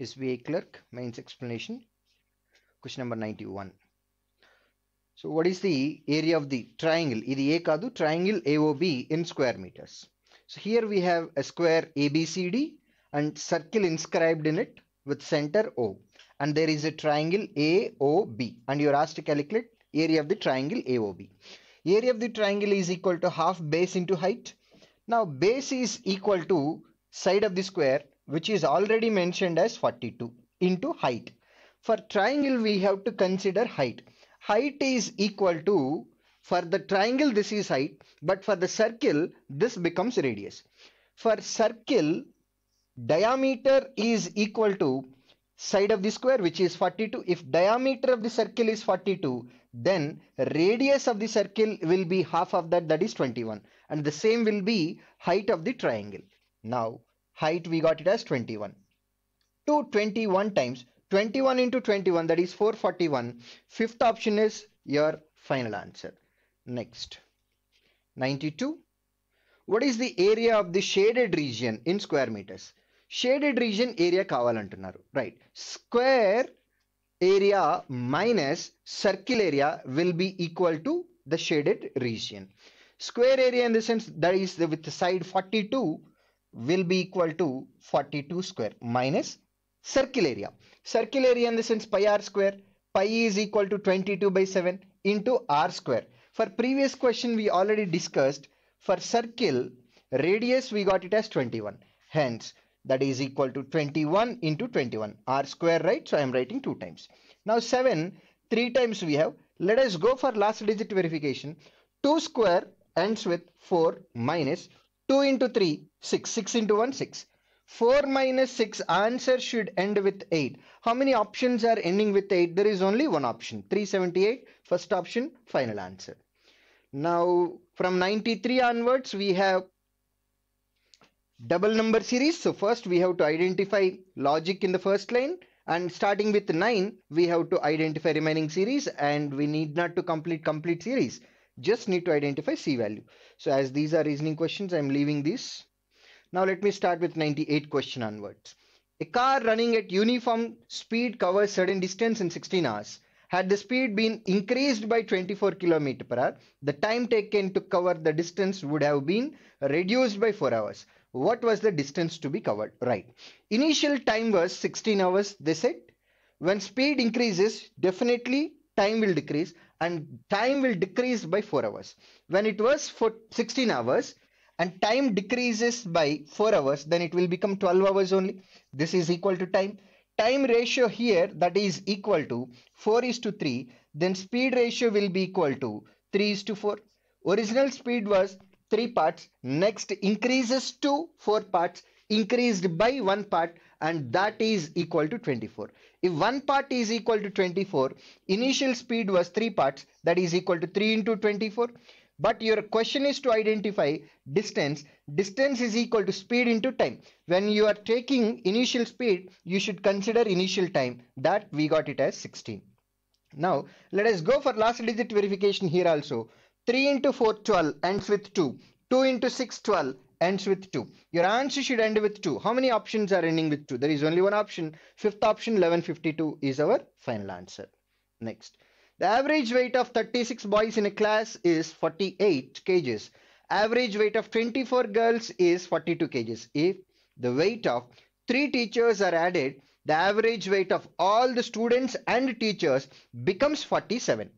SBI clerk mains explanation. Question number 91. So what is the area of the triangle? Idi A kadu triangle AOB in square meters. So here we have a square ABCD and circle inscribed in it with center O. And there is a triangle AOB and you are asked to calculate area of the triangle AOB. Area of the triangle is equal to half base into height. Now base is equal to side of the square, which is already mentioned as 42 into height. For triangle we have to consider height. Height is equal to, for the triangle this is height, but for the circle this becomes radius. For circle, diameter is equal to side of the square, which is 42. If diameter of the circle is 42, then radius of the circle will be half of that, that is 21, and the same will be height of the triangle. Now height we got it as 21. 221 times 21 into 21, that is 441. Fifth option is your final answer. Next, 92. What is the area of the shaded region in square meters? Shaded region area కావాలంటున్నారు, right? Square area minus circle area will be equal to the shaded region. Square area in the sense that is with the side 42 will be equal to 42 square minus circle area. Circle area in the sense pi r square. Pi is equal to 22 by 7 into r square. For previous question we already discussed, for circle radius we got it as 21. Hence that is equal to 21 into 21 r square, right? So I am writing 2 times. Now 7 3 times we have. Let us go for last digit verification. 2 square ends with 4 minus 2 into 3 6. 6 into 1 6. 4 minus 6, answer should end with 8. How many options are ending with 8? There is only one option, 378. First option, final answer. Now from 93 onwards we have double number series. So first we have to identify logic in the first line, and starting with 9 we have to identify remaining series, and we need not to complete series, just need to identify C value. So as these are reasoning questions, I am leaving this. Now let me start with 98 question onwards. A car running at uniform speed covers certain distance in 16 hours. Had the speed been increased by 24 km per hour, the time taken to cover the distance would have been reduced by 4 hours. What was the distance to be covered? Right. Initial time was 16 hours, they said. When speed increases, definitely time will decrease, and time will decrease by 4 hours. When it was for 16 hours, and time decreases by 4 hours, then it will become 12 hours only. This is equal to time. Time ratio here, that is equal to 4:3. Then speed ratio will be equal to 3:4. Original speed was 3 parts. Next increases to 4 parts, increased by 1 part, and that is equal to 24. If 1 part is equal to 24, initial speed was 3 parts, that is equal to 3 into 24. But your question is to identify distance. Distance is equal to speed into time. When you are taking initial speed, you should consider initial time. That we got it as 16. Now let us go for last digit verification here also. 3 into 4 12 ends with 2. 2 into 6 12 ends with 2. Your answer should end with 2. How many options are ending with 2? There is only one option. Fifth option 1152 is our final answer. Next. The average weight of 36 boys in a class is 48 kgs. Average weight of 24 girls is 42 kgs. If the weight of 3 teachers are added, the average weight of all the students and teachers becomes 47.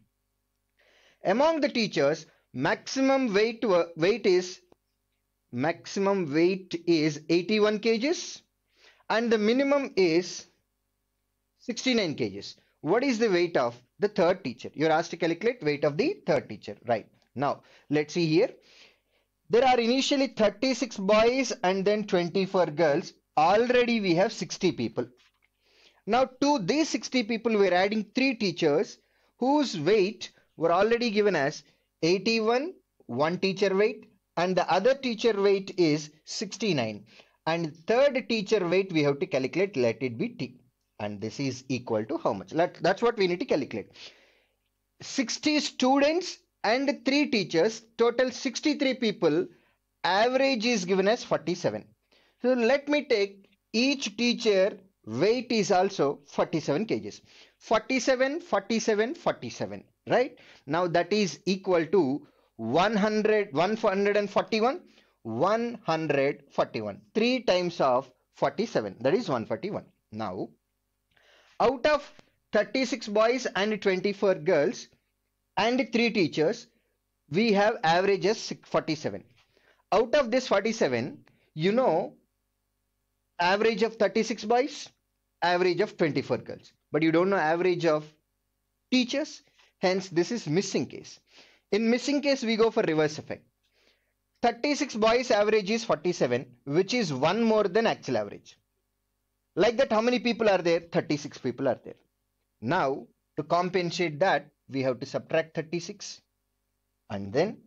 Among the teachers, maximum weight is 81 kgs and the minimum is 69 kgs. What is the weight of the third teacher? You're asked to calculate weight of the third teacher, right? Now let's see here. There are initially 36 boys and then 24 girls. Already we have 60 people. Now to these 60 people we're adding 3 teachers whose weight were already given as 81, one teacher weight, and the other teacher weight is 69, and third teacher weight we have to calculate, let it be T, and this is equal to how much? That's what we need to calculate. 60 students and 3 teachers, total 63 people, average is given as 47. So let me take each teacher weight is also 47 kgs. 47, 47, 47, right? Now that is equal to 100, 141, 141. 3 times of 47, that is 141. Now, out of 36 boys and 24 girls and 3 teachers, we have averages 47. Out of this 47, you know, average of 36 boys, average of 24 girls, but you don't know average of teachers. Hence, this is missing case. In missing case, we go for reverse effect. 36 boys average is 47, which is one more than actual average. Like that, how many people are there? 36 people are there. Now, to compensate that, we have to subtract 36. And then,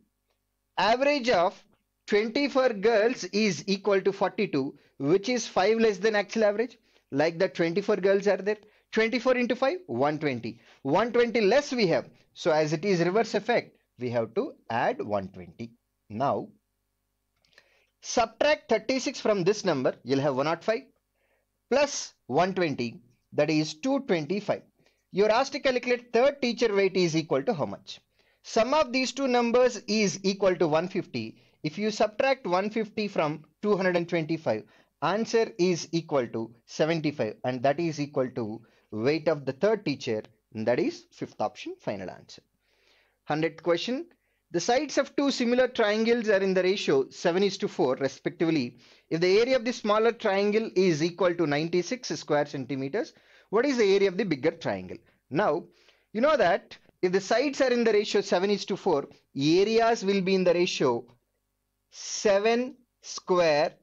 average of 24 girls is equal to 42, which is 5 less than actual average. Like that, 24 girls are there. 24 into 5, 120. 120 less we have. So as it is reverse effect, we have to add 120. Now, subtract 36 from this number, you'll have 105 plus 120, that is 225. You're asked to calculate third teacher weight is equal to how much? Sum of these two numbers is equal to 150. If you subtract 150 from 225, answer is equal to 75, and that is equal to weight of the third teacher, and that is fifth option, final answer. 100th question. The sides of two similar triangles are in the ratio 7:4 respectively. If the area of the smaller triangle is equal to 96 square centimeters, what is the area of the bigger triangle? Now, you know that if the sides are in the ratio 7:4, areas will be in the ratio 7 square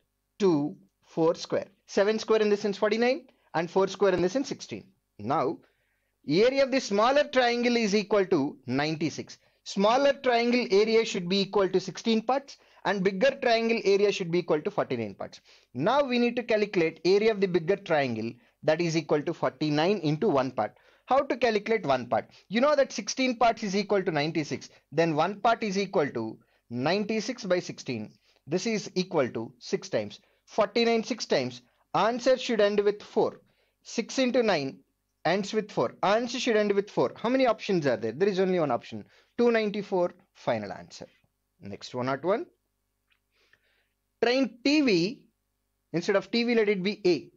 to 4 square. 7 square in the sense 49 and 4 square in the sense 16. Now, area of the smaller triangle is equal to 96. Smaller triangle area should be equal to 16 parts and bigger triangle area should be equal to 49 parts. Now we need to calculate area of the bigger triangle, that is equal to 49 into 1 part. How to calculate 1 part? You know that 16 parts is equal to 96. Then 1 part is equal to 96 by 16. This is equal to 6 times. 49 6 times. Answer should end with 4. 6 into 9 ends with 4. Answer should end with 4. How many options are there? There is only one option. 294, final answer. Next, 101. Train TV, instead of TV, let it be A.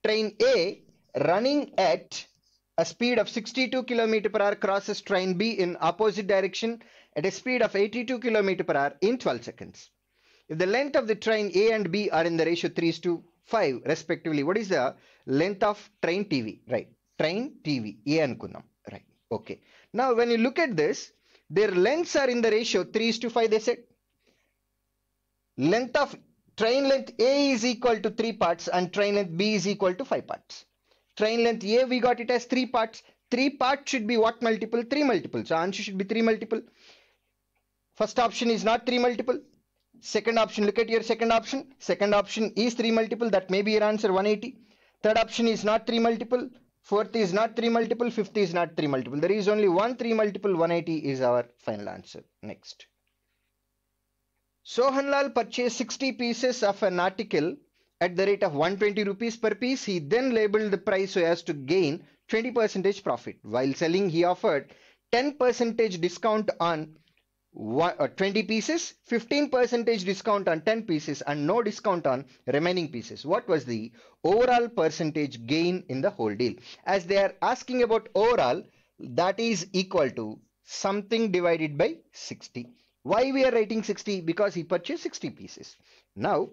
Train A running at a speed of 62 km per hour crosses train B in opposite direction at a speed of 82 km per hour in 12 seconds. If the length of the train A and B are in the ratio 3:5 respectively, what is the length of train TV? Right. Train TV, A anukunnam. Right. Okay. Now, when you look at this, their lengths are in the ratio 3:5, they said. Length of train length A is equal to 3 parts and train length B is equal to 5 parts. Train length A, we got it as 3 parts. 3 parts should be what multiple? 3 multiple. So answer should be 3 multiple. First option is not 3 multiple. Second option, look at your second option. Second option is 3 multiple. That may be your answer, 180. Third option is not 3 multiple. Fourth is not 3 multiple. Fifth is not 3 multiple. There is only one 3 multiple. 180 is our final answer. Next. Sohanlal purchased 60 pieces of an article at the rate of 120 rupees per piece. He then labeled the price so as to gain 20% profit. While selling, he offered 10% discount on 20 pieces, 15% discount on 10 pieces, and no discount on remaining pieces. What was the overall percentage gain in the whole deal? As they are asking about overall, that is equal to something divided by 60. Why we are writing 60? Because he purchased 60 pieces. Now,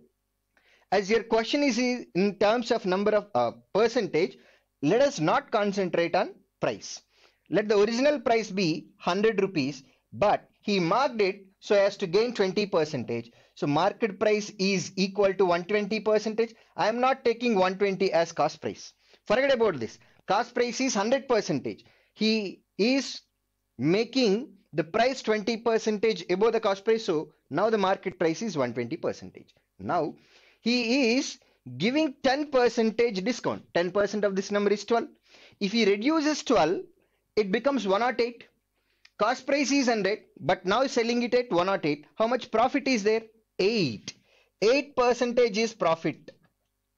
as your question is in terms of number of percentage, let us not concentrate on price. Let the original price be 100 rupees, but he marked it so as to gain 20%. So market price is equal to 120%. I am not taking 120 as cost price. Forget about this. Cost price is 100%. He is making the price 20% above the cost price. So now the market price is 120%. Now he is giving 10% discount. 10% of this number is 12. If he reduces 12, it becomes 108. Cost price is 100, but now selling it at 108. How much profit is there? 8. 8% is profit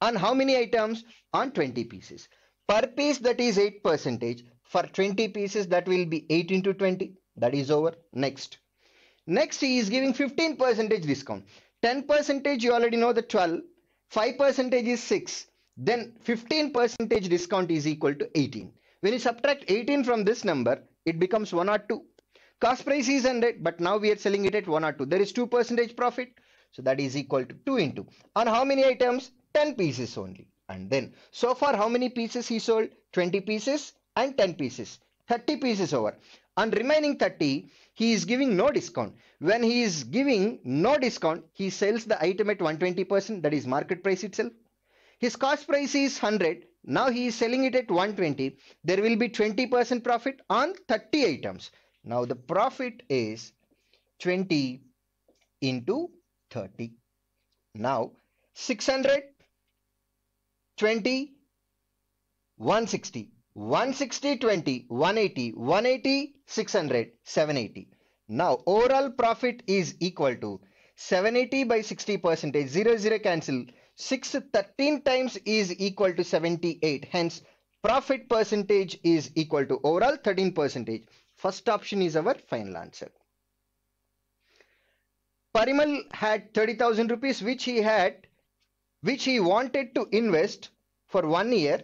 On how many items? On 20 pieces. Per piece that is 8%. For 20 pieces that will be 8 into 20. That is over. Next. Next he is giving 15% discount. 10% you already know the 12. 5% is 6. Then 15% discount is equal to 18. When you subtract 18 from this number, it becomes 102. Cost price is 100, but now we are selling it at 102. There is 2% profit. So that is equal to 2 into. On how many items? 10 pieces only. And then so far how many pieces he sold? 20 pieces and 10 pieces. 30 pieces over. On remaining 30, he is giving no discount. When he is giving no discount, he sells the item at 120%, that is market price itself. His cost price is 100. Now he is selling it at 120. There will be 20% profit on 30 items. Now the profit is 20 into 30. Now 600, 20, 160. 160, 20, 180, 180, 600, 780. Now overall profit is equal to 780 by 60%. 0, 0 cancel. 6 13 times is equal to 78. Hence profit percentage is equal to overall 13%. First option is our final answer. Parimal had 30,000 rupees which he wanted to invest for 1 year.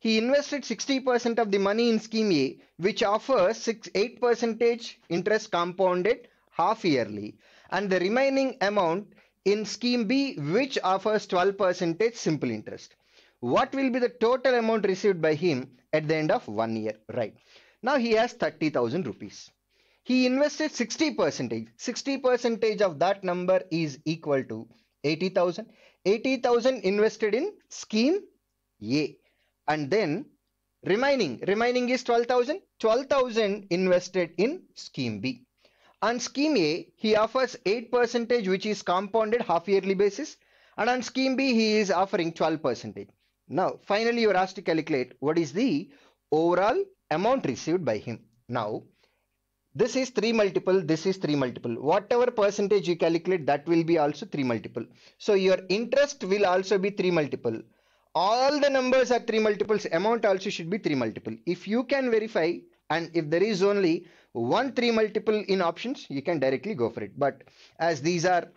He invested 60% of the money in scheme A, which offers 8% interest compounded half yearly, and the remaining amount in scheme B, which offers 12% simple interest. What will be the total amount received by him at the end of 1 year? Right. Now he has 30,000 rupees. He invested 60%. 60% of that number is equal to 80,000. 80,000 invested in scheme A, and then remaining is 12,000. 12,000 invested in scheme B. On scheme A, he offers 8%, which is compounded half yearly basis, and on scheme B, he is offering 12%. Now, finally, you are asked to calculate what is the overall amount received by him. Now, this is 3 multiple, this is 3 multiple. Whatever percentage you calculate, that will be also 3 multiple. So your interest will also be 3 multiple. All the numbers are 3 multiples. Amount also should be 3 multiple. If you can verify, and if there is only one 3 multiple in options, you can directly go for it. But as these are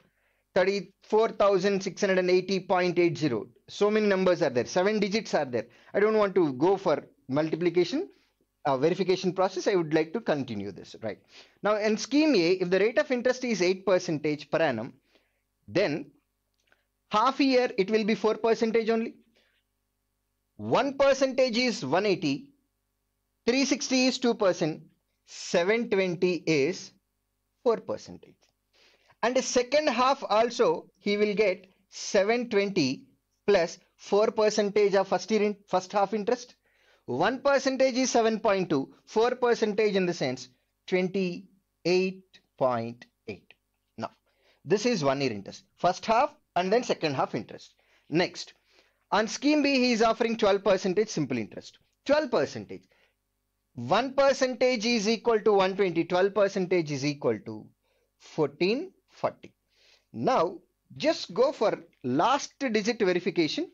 34,680.80, so many numbers are there, 7 digits are there. I don't want to go for multiplication. Verification process, I would like to continue this. Right now in scheme A, if the rate of interest is 8% per annum, then half year it will be 4% only. 1% is 180, 360 is 2%, 720 is 4%. And the second half also he will get 720 plus 4% of first half interest. 1% is 7.2, 4% in the sense 28.8. Now, this is 1 year interest. First half and then second half interest. Next, on scheme B, he is offering 12% simple interest. 12%. 1% is equal to 120. 12% is equal to 1440. Now, just go for last digit verification.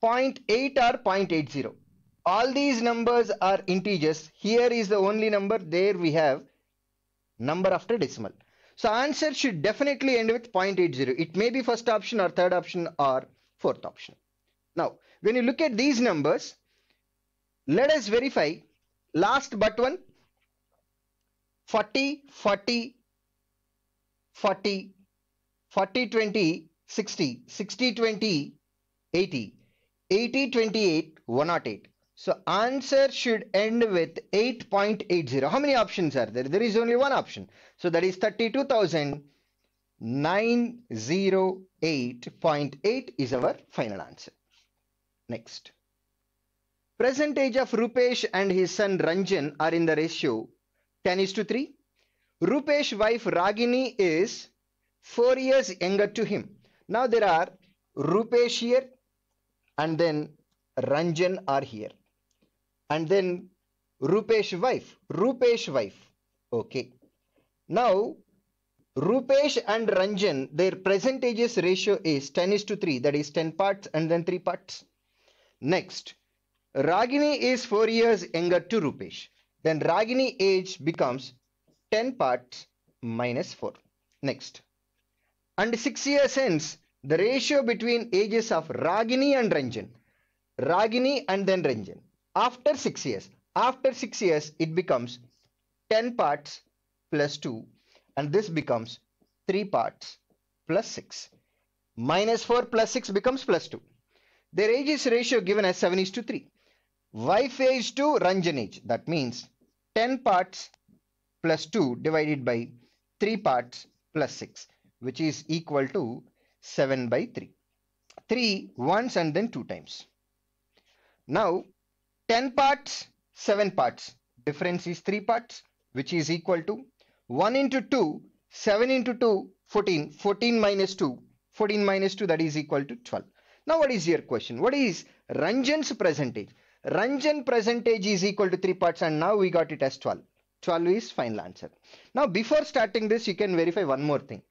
0.8 or 0.80. All these numbers are integers. Here is the only number. There we have number after decimal. So answer should definitely end with 0.80. It may be first option or third option or fourth option. Now, when you look at these numbers, let us verify last but one. 40, 40, 40, 40, 20, 60, 60, 20, 80, 80, 28, 108. So answer should end with 8.80. How many options are there? There is only one option. So that is 32,908.8 is our final answer. Next. Present age of Rupesh and his son Ranjan are in the ratio 10:3. Rupesh's wife Ragini is 4 years younger to him. Now there are Rupesh here and then Ranjan are here. And then Rupesh's wife. Okay. Now Rupesh and Ranjan, their percentages ratio is 10:3, that is 10 parts and then 3 parts. Next, Ragini is 4 years younger to Rupesh. Then Ragini age becomes 10 parts minus 4. Next, and 6 years hence, the ratio between ages of Ragini and Ranjan. Ragini and then Ranjan. After 6 years, it becomes 10 parts plus 2, and this becomes 3 parts plus 6. Minus 4 plus 6 becomes plus 2. Their ages ratio given as 7:3. Wife age to Ranjan age, that means 10 parts plus 2 divided by 3 parts plus 6, which is equal to 7/3. 3 once and then 2 times. Now 10 parts, 7 parts. Difference is 3 parts, which is equal to 1 into 2, 7 into 2, 14. 14 minus 2, 14 minus 2, that is equal to 12. Now what is your question? What is Ranjan's percentage? Ranjan percentage is equal to 3 parts, and now we got it as 12. 12 is final answer. Now before starting this, you can verify one more thing.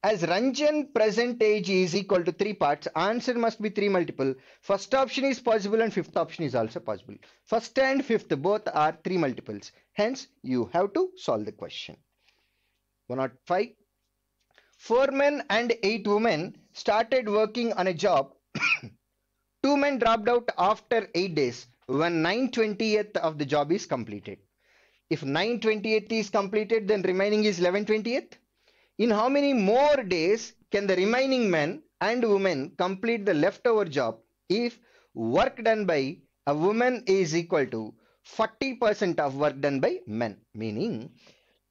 As Ranjan percentage is equal to 3 parts, answer must be 3 multiple. First option is possible and fifth option is also possible. First and fifth both are 3 multiples. Hence, you have to solve the question. 105. 4 men and 8 women started working on a job. 2 men dropped out after 8 days when 9/20th of the job is completed. If 9/20th is completed, then remaining is 11/20th. In how many more days can the remaining men and women complete the leftover job if work done by a woman is equal to 40% of work done by men? Meaning,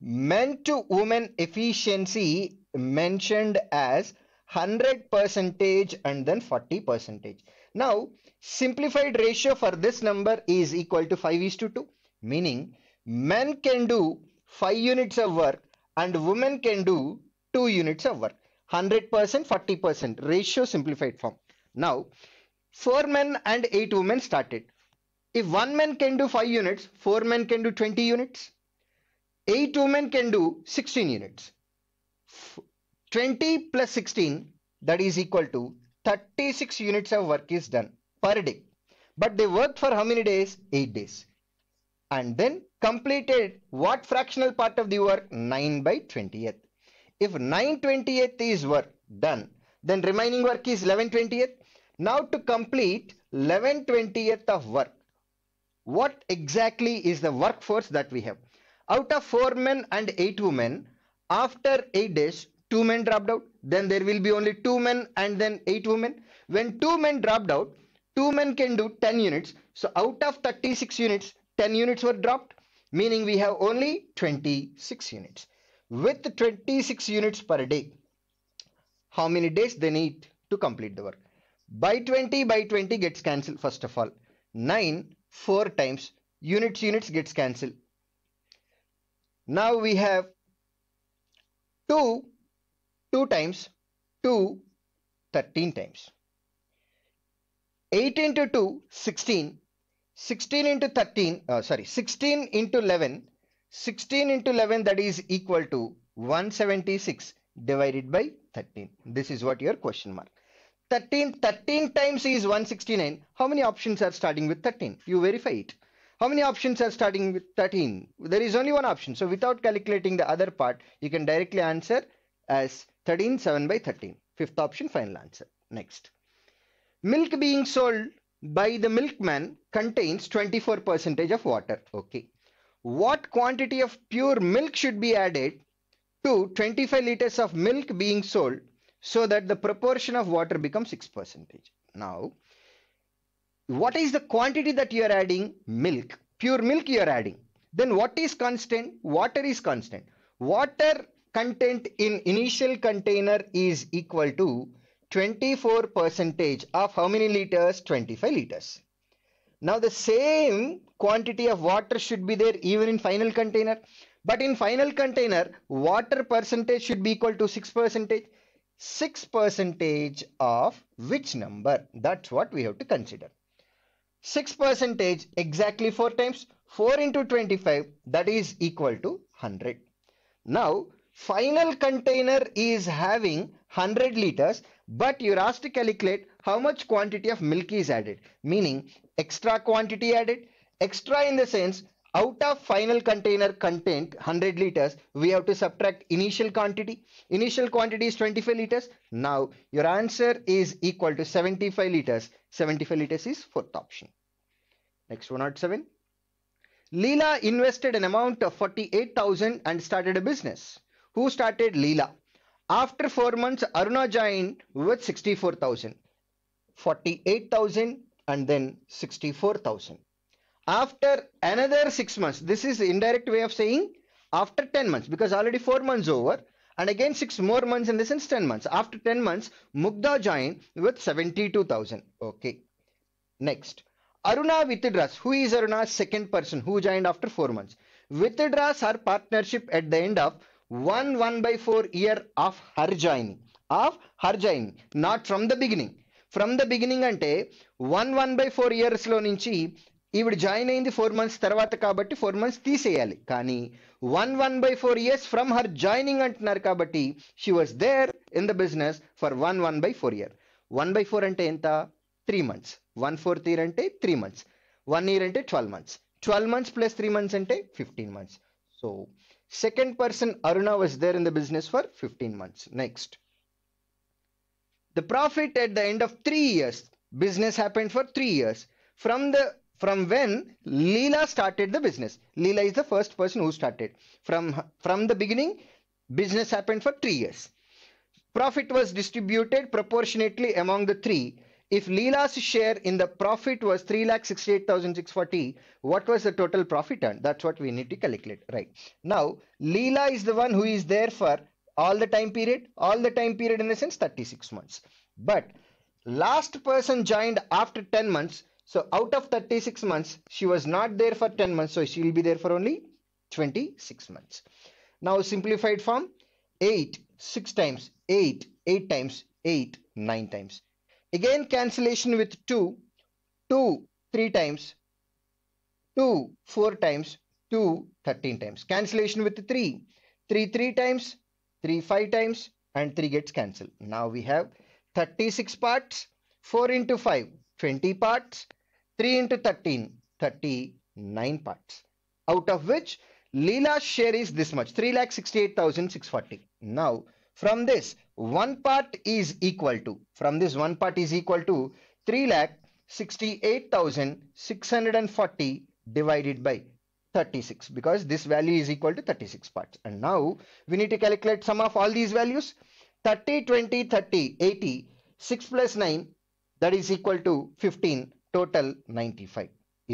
men to women efficiency mentioned as 100% and then 40%. Now, simplified ratio for this number is equal to 5:2, meaning men can do 5 units of work and women can do 2 units of work. 100%, 40% ratio simplified form. Now, 4 men and 8 women started. If 1 man can do 5 units, 4 men can do 20 units. 8 women can do 16 units. 20 plus 16, that is equal to 36 units of work is done per day. But they worked for how many days? 8 days. And then completed what fractional part of the work? 9/20th. If 9/20th is work done, then remaining work is 11/20th. Now to complete 11/20th of work, what exactly is the workforce that we have? Out of 4 men and 8 women, after 8 days, 2 men dropped out. Then there will be only 2 men and then 8 women. When 2 men dropped out, 2 men can do 10 units. So out of 36 units, 10 units were dropped, meaning we have only 26 units. With 26 units per day, how many days they need to complete the work? By 20 gets cancelled first of all. 9, 4 times, units gets cancelled. Now we have 2 times, 2, 13 times. 8 into 2, 16. 16 into 13, 16 into 11. 16 into 11, that is equal to 176 divided by 13. This is what your question mark. 13 times is 169. How many options are starting with 13? You verify it. How many options are starting with 13? There is only one option. So without calculating the other part, you can directly answer as 13, 7/13. Fifth option, final answer. Next. Milk being sold by the milkman contains 24% of water. Okay. What quantity of pure milk should be added to 25 liters of milk being sold so that the proportion of water becomes 6%? Now, what is the quantity that you are adding? Milk. Pure milk you are adding. Then what is constant? Water is constant. Water content in initial container is equal to 24% of how many liters? 25 liters. Now the same quantity of water should be there even in final container. But in final container, water percentage should be equal to 6%. 6% of which number? That's what we have to consider. 6% exactly 4 times. 4 into 25, that is equal to 100. Now Final container is having 100 liters, but you're asked to calculate how much quantity of milk is added, meaning extra quantity added. Extra in the sense, out of final container content 100 liters, we have to subtract initial quantity. Initial quantity is 25 liters. Now your answer is equal to 75 liters. 75 liters is fourth option. Next, 107. Leela invested an amount of 48,000 and started a business. Who started? Leela. After 4 months, Aruna joined with 64,000. 48,000 and then 64,000. After another 6 months, this is the indirect way of saying after 10 months, because already 4 months over, and again 6 more months, in the sense 10 months. After 10 months, Mugdha joined with 72,000. Okay. Next, Aruna withdraws. Who is Aruna? Second person who joined after 4 months. Withdraws her partnership at the end of 1/4 year of her joining. Not from the beginning. From the beginning ante 1/4 years లో నుంచి ఈవిడ join అయింది 4 months తర్వాత కాబట్టి 4 months తీసేయాలి. కానీ 1/4 years from her joining అంటున్నారు కాబట్టి she was there in the business for 1/4 year. 1/4 అంటే ఎంత? 3 months. 1/4 year అంటే 3 months. 1 year అంటే 12 months. 12 months plus 3 months అంటే 15 months. So second person Aruna was there in the business for 15 months. Next, the profit at the end of 3 years. Business happened for 3 years. From when Leela started the business. Leela is the first person who started. From the beginning, business happened for 3 years. Profit was distributed proportionately among the three. If Leela's share in the profit was 3,68,640, what was the total profit earned? That's what we need to calculate. Right. Now, Leela is the one who is there for all the time period. All the time period in the sense 36 months. But last person joined after 10 months. So out of 36 months, she was not there for 10 months. So she will be there for only 26 months. Now simplified form, 8, 6 times, 8, 8 times, 8, 9 times. Again cancellation with 2, 2, 3 times, 2, 4 times, 2, 13 times. Cancellation with 3, 3, 3 times, 3, 5 times, and 3 gets cancelled. Now we have 36 parts, 4 into 5, 20 parts, 3 into 13, 39 parts. Out of which Leela's share is this much, 3,68,640. Now, from this, one part is equal to 3,68,640 divided by 36, because this value is equal to 36 parts. And now we need to calculate sum of all these values. 30, 20, 30, 80, 6 plus 9, that is equal to 15, total 95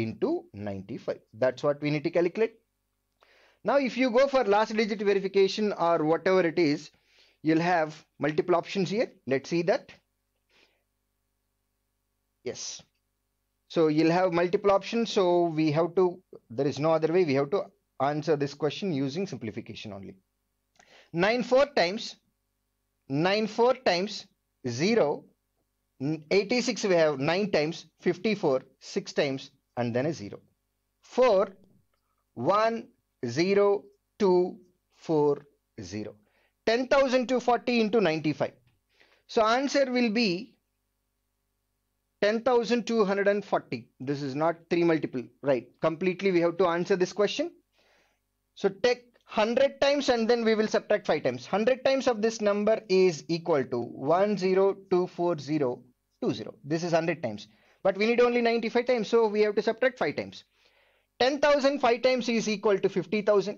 into 95. That's what we need to calculate. Now, if you go for last digit verification or whatever it is, you'll have multiple options here. Let's see that. Yes. So you'll have multiple options. So we have to, there is no other way. We have to answer this question using simplification only. 9/4 times 0. 86 we have 9 times, 54, 6 times, and then a 0. 4, 1, 0, 2, 4, 0. 10,240 into 95. So answer will be 10,240. This is not 3 multiple, right? Completely we have to answer this question. So take 100 times and then we will subtract 5 times. 100 times of this number is equal to 1024020. This is 100 times. But we need only 95 times, so we have to subtract 5 times. 10,000 5 times is equal to 50,000.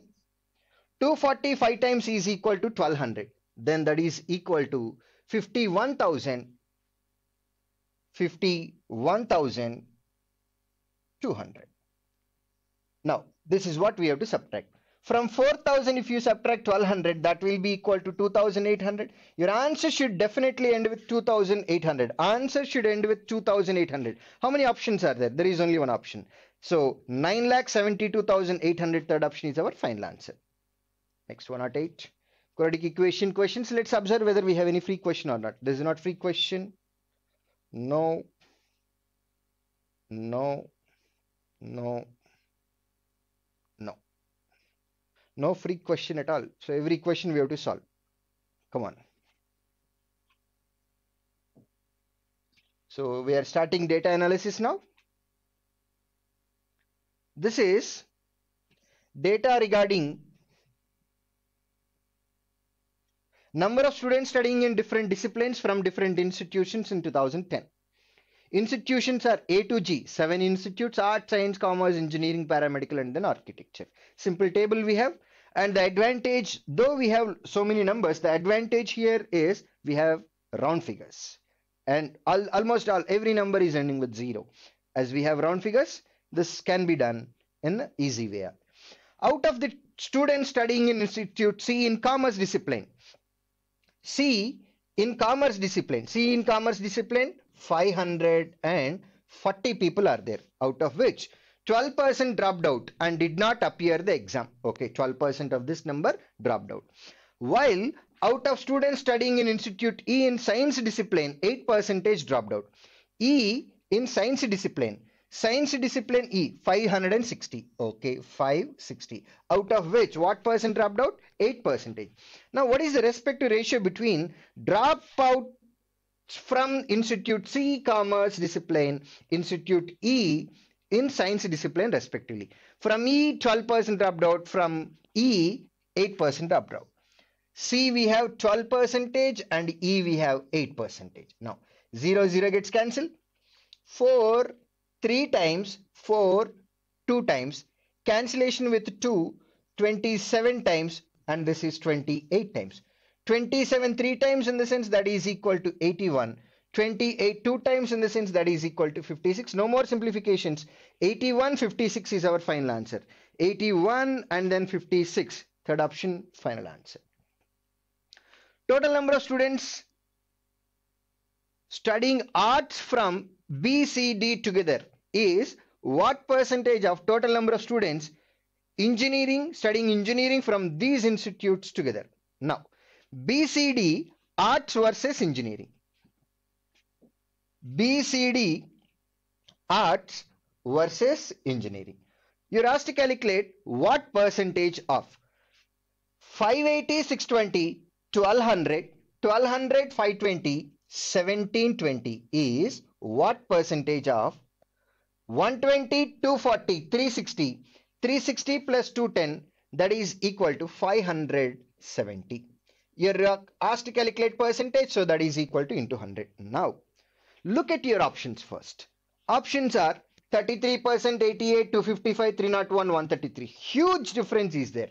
240 5 times is equal to 1,200. Then that is equal to 51,200. Now, this is what we have to subtract. From 4,000, if you subtract 1,200, that will be equal to 2,800. Your answer should definitely end with 2,800. Answer should end with 2,800. How many options are there? There is only one option. So 9,72,800, third option is our final answer. Next, 108. Quadratic equation questions. Let's observe whether we have any free question or not. This is not free question. No. No. No. No. No free question at all. So every question we have to solve. Come on. So we are starting data analysis now. This is data regarding number of students studying in different disciplines from different institutions in 2010. Institutions are A to G, 7 institutes: art, science, commerce, engineering, paramedical, and then architecture. Simple table we have. And the advantage, though we have so many numbers, the advantage here is we have round figures. And almost every number is ending with 0. As we have round figures, this can be done in an easy way. Out of the students studying in Institute C in commerce discipline, C in commerce discipline, 540 people are there, out of which 12% dropped out and did not appear the exam. Okay, 12% of this number dropped out. While out of students studying in Institute E in science discipline, 8% dropped out. E in science discipline E, 560. Okay, 560. Out of which what percent dropped out? 8%. Now, what is the respective ratio between dropout from Institute C commerce discipline, Institute E in science discipline respectively? From E, 12% dropped out. From E, 8% dropped out. C we have 12% and E we have 8%. Now 0 0 gets cancelled. 4 3 times, 4 2 times, cancellation with 2, 27 times, and this is 28 times. 27 3 times in the sense that is equal to 81. 28 2 times in the sense that is equal to 56. No more simplifications. 81 56 is our final answer. 81 and then 56. Third option, final answer. Total number of students studying arts from B, C, D together is what percentage of total number of students studying engineering from these institutes together? Now, BCD, arts versus engineering. BCD, arts versus engineering. You're asked to calculate what percentage of 580, 620, 1200, 1200, 520, 1720 is what percentage of 120, 240, 360, 360 plus 210, that is equal to 570. You're asked to calculate percentage, so that is equal to into 100. Now, look at your options first. Options are 33%, 88, 255, 301, 133. Huge difference is there.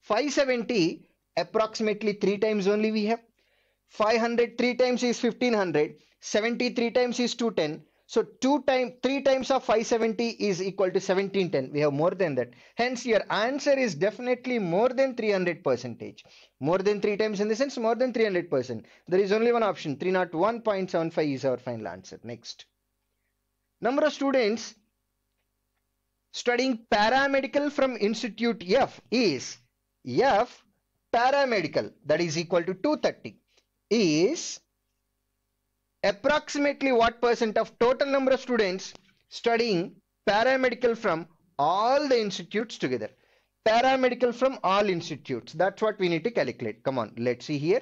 570 approximately 3 times only we have. 500 3 times is 1500. 70 3 times is 210. So 3 times of 570 is equal to 1710. We have more than that. Hence your answer is definitely more than 300%. More than 3 times in the sense more than 300%. There is only one option. 301.75 is our final answer. Next. Number of students studying paramedical from Institute F is F paramedical, that is equal to 230, is approximately what percent of total number of students studying paramedical from all the institutes together? Paramedical from all institutes. That's what we need to calculate. Come on, let's see here.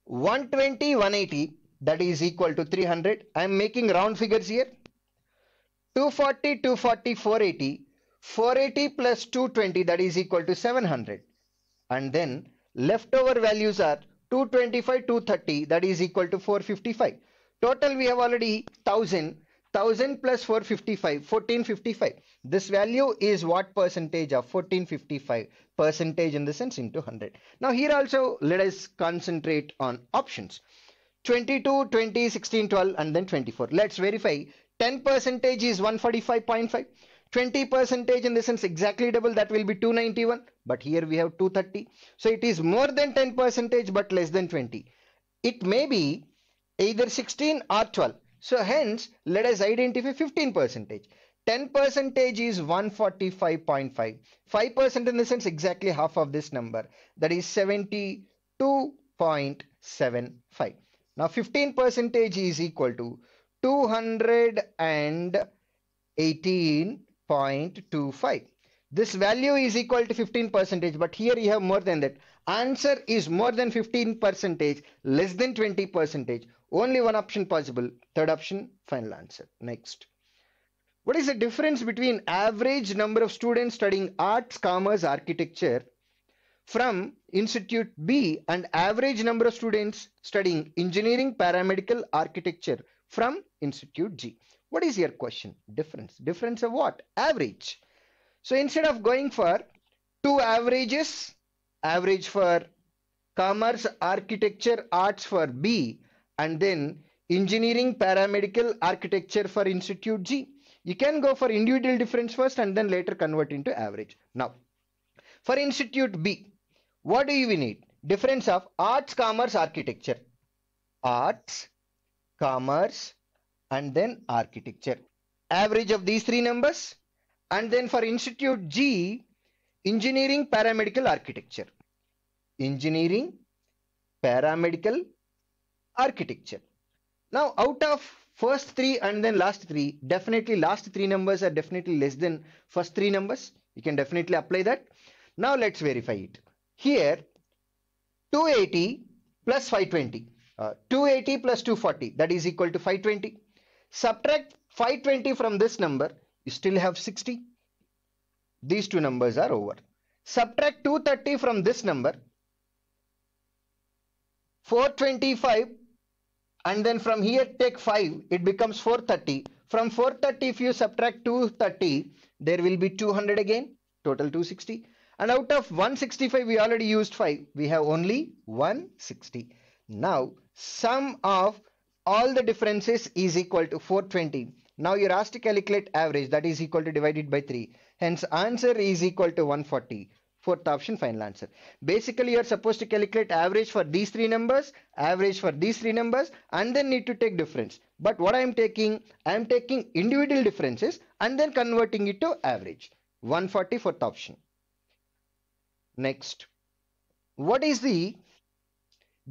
120, 180, that is equal to 300. I am making round figures here. 240, 240, 480. 480 plus 220, that is equal to 700. And then leftover values are 225, 230, that is equal to 455. Total we have already 1000. 1000 plus 455, 1455. This value is what percentage of 1455? Percentage in the sense into 100. Now here also let us concentrate on options. 22, 20, 16, 12 and then 24. Let's verify. 10% is 145.5. 20% in the sense exactly double, that will be 291, but here we have 230. So it is more than 10% but less than 20. It may be either 16 or 12. So hence let us identify 15%. 10% is 145.5. 5% in the sense exactly half of this number, that is 72.75. Now 15% is equal to 218.25. This value is equal to 15%, but here you have more than that. Answer is more than 15%, less than 20%. Only one option possible. Third option, final answer. Next. What is the difference between average number of students studying arts, commerce, architecture from Institute B and average number of students studying engineering, paramedical, architecture from Institute G? What is your question? Difference. Difference of what? Average. So instead of going for two averages, average for commerce, architecture, arts for B, and then engineering, paramedical, architecture for Institute G, you can go for individual difference first and then later convert into average. Now, for Institute B, what do we need? Difference of arts, commerce, architecture. Arts, commerce, and then architecture. Average of these three numbers. And then for Institute G, engineering, paramedical, architecture. Engineering, paramedical, architecture. Now, out of first three and then last three, definitely last three numbers are definitely less than first three numbers. You can definitely apply that. Now, let's verify it. Here, 280 plus 520. 280 plus 240, that is equal to 520. Subtract 520 from this number, you still have 60. These two numbers are over. Subtract 230 from this number, 425, and then from here take 5, it becomes 430. From 430, if you subtract 230, there will be 200 again, total 260. And out of 165, we already used 5. We have only 160. Now, sum of all the differences is equal to 420. Now, you're asked to calculate average, that is equal to divided by 3. Hence, answer is equal to 140. Fourth option, final answer. Basically, you're supposed to calculate average for these three numbers, average for these three numbers, and then need to take difference. But what I'm taking individual differences and then converting it to average. 140, fourth option. Next, what is the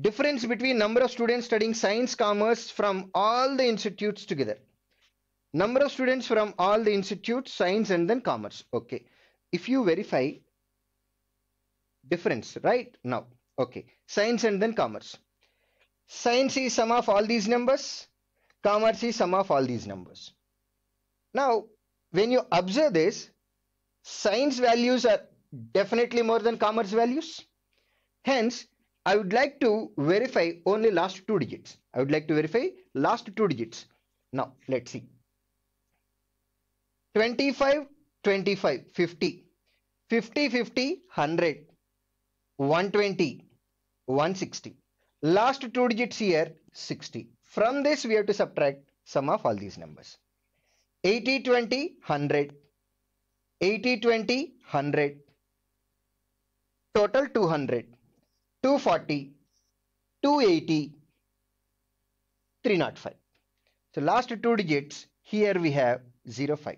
difference between number of students studying science, commerce from all the institutes together? Number of students from all the institutes, science and then commerce. Okay. If you verify difference right now, okay, science and then commerce. Science is sum of all these numbers. Commerce is sum of all these numbers. Now, when you observe this, science values are definitely more than commerce values. Hence, I would like to verify only last two digits. I would like to verify last two digits. Now, let's see. 25, 25, 50. 50, 50, 100. 120, 160. Last two digits here, 60. From this, we have to subtract sum of all these numbers. 80, 20, 100. 80, 20, 100. Total 200. 240, 280, 305. So last two digits, here we have 05.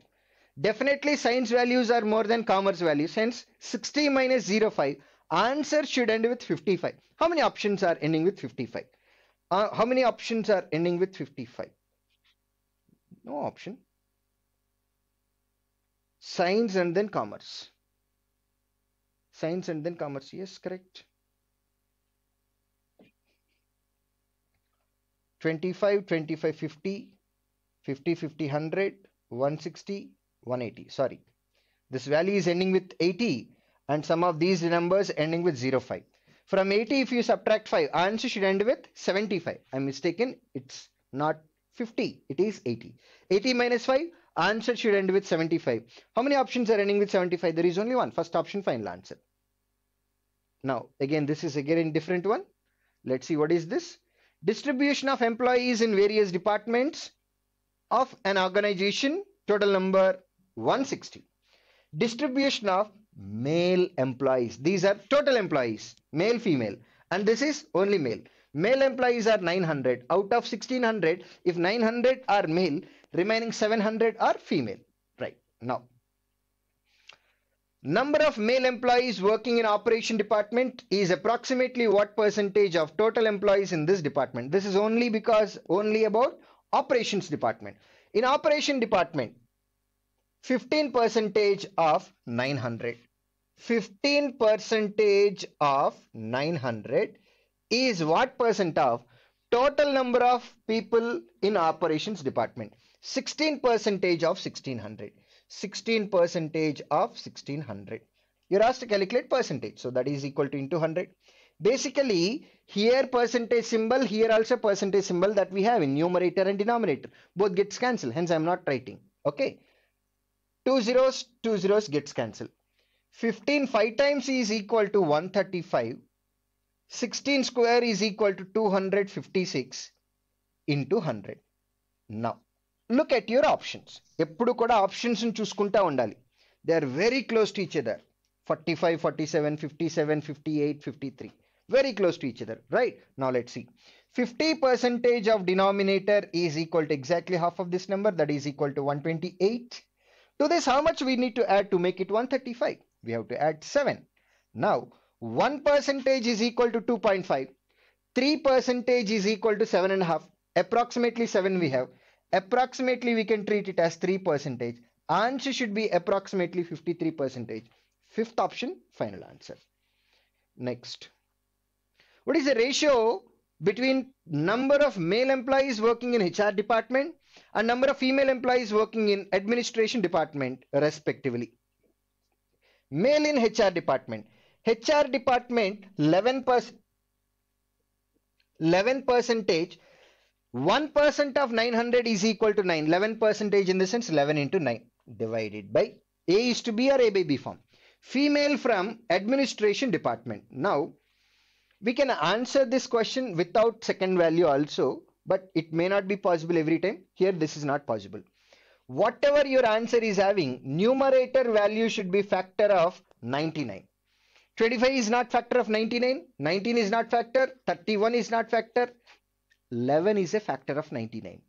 Definitely science values are more than commerce values. Hence 60 minus 05, answer should end with 55. How many options are ending with 55? How many options are ending with 55? No option. Science and then commerce. Science and then commerce. Yes, correct. 25, 25, 50, 50, 50, 100, 160, 180. Sorry. This value is ending with 80 and some of these numbers ending with 05. From 80, if you subtract 5, answer should end with 75. I'm mistaken. It's not 50. It is 80. 80 minus 5, answer should end with 75. How many options are ending with 75? There is only one. First option, final answer. Now, again, this is again a different one. Let's see what is this. Distribution of employees in various departments of an organization, total number 160. Distribution of male employees. These are total employees, male, female, and this is only male. Male employees are 900. Out of 1600, if 900 are male, remaining 700 are female. Right. Now, number of male employees working in operation department is approximately what percentage of total employees in this department? This is only because only about operations department. In operation department, 15% of 900. 15% of 900 is what percent of total number of people in operations department? 16% of 1600. 16% of 1600. You're asked to calculate percentage. So that is equal to into 100. Basically, here percentage symbol, here also percentage symbol that we have in numerator and denominator. Both gets cancelled. Hence, I'm not writing. Okay. 2 zeros gets cancelled. 15 5 times is equal to 135. 16 square is equal to 256 into 100. Now, look at your options. ఎప్పుడు కూడా options ని చూసుకుంటా ఉండాలి. They are very close to each other. 45, 47, 57, 58, 53. Very close to each other, right? Now let's see. 50% of denominator is equal to exactly half of this number, that is equal to 128. To this, how much we need to add to make it 135? We have to add 7. Now, 1% is equal to 2.5. 3% is equal to 7.5. Approximately 7 we have. Approximately we can treat it as 3%. Answer should be approximately 53%. Fifth option, final answer. Next. What is the ratio between number of male employees working in HR department and number of female employees working in administration department respectively? Male in HR department. HR department 11%. 11%. 1% of 900 is equal to 9. 11% in the sense 11 into 9 divided by A is to B or A by B form. Female from administration department. Now, we can answer this question without second value also, but it may not be possible every time. Here, this is not possible. Whatever your answer is having, numerator value should be factor of 99. 25 is not factor of 99. 19 is not factor. 31 is not factor. 11 is a factor of 99.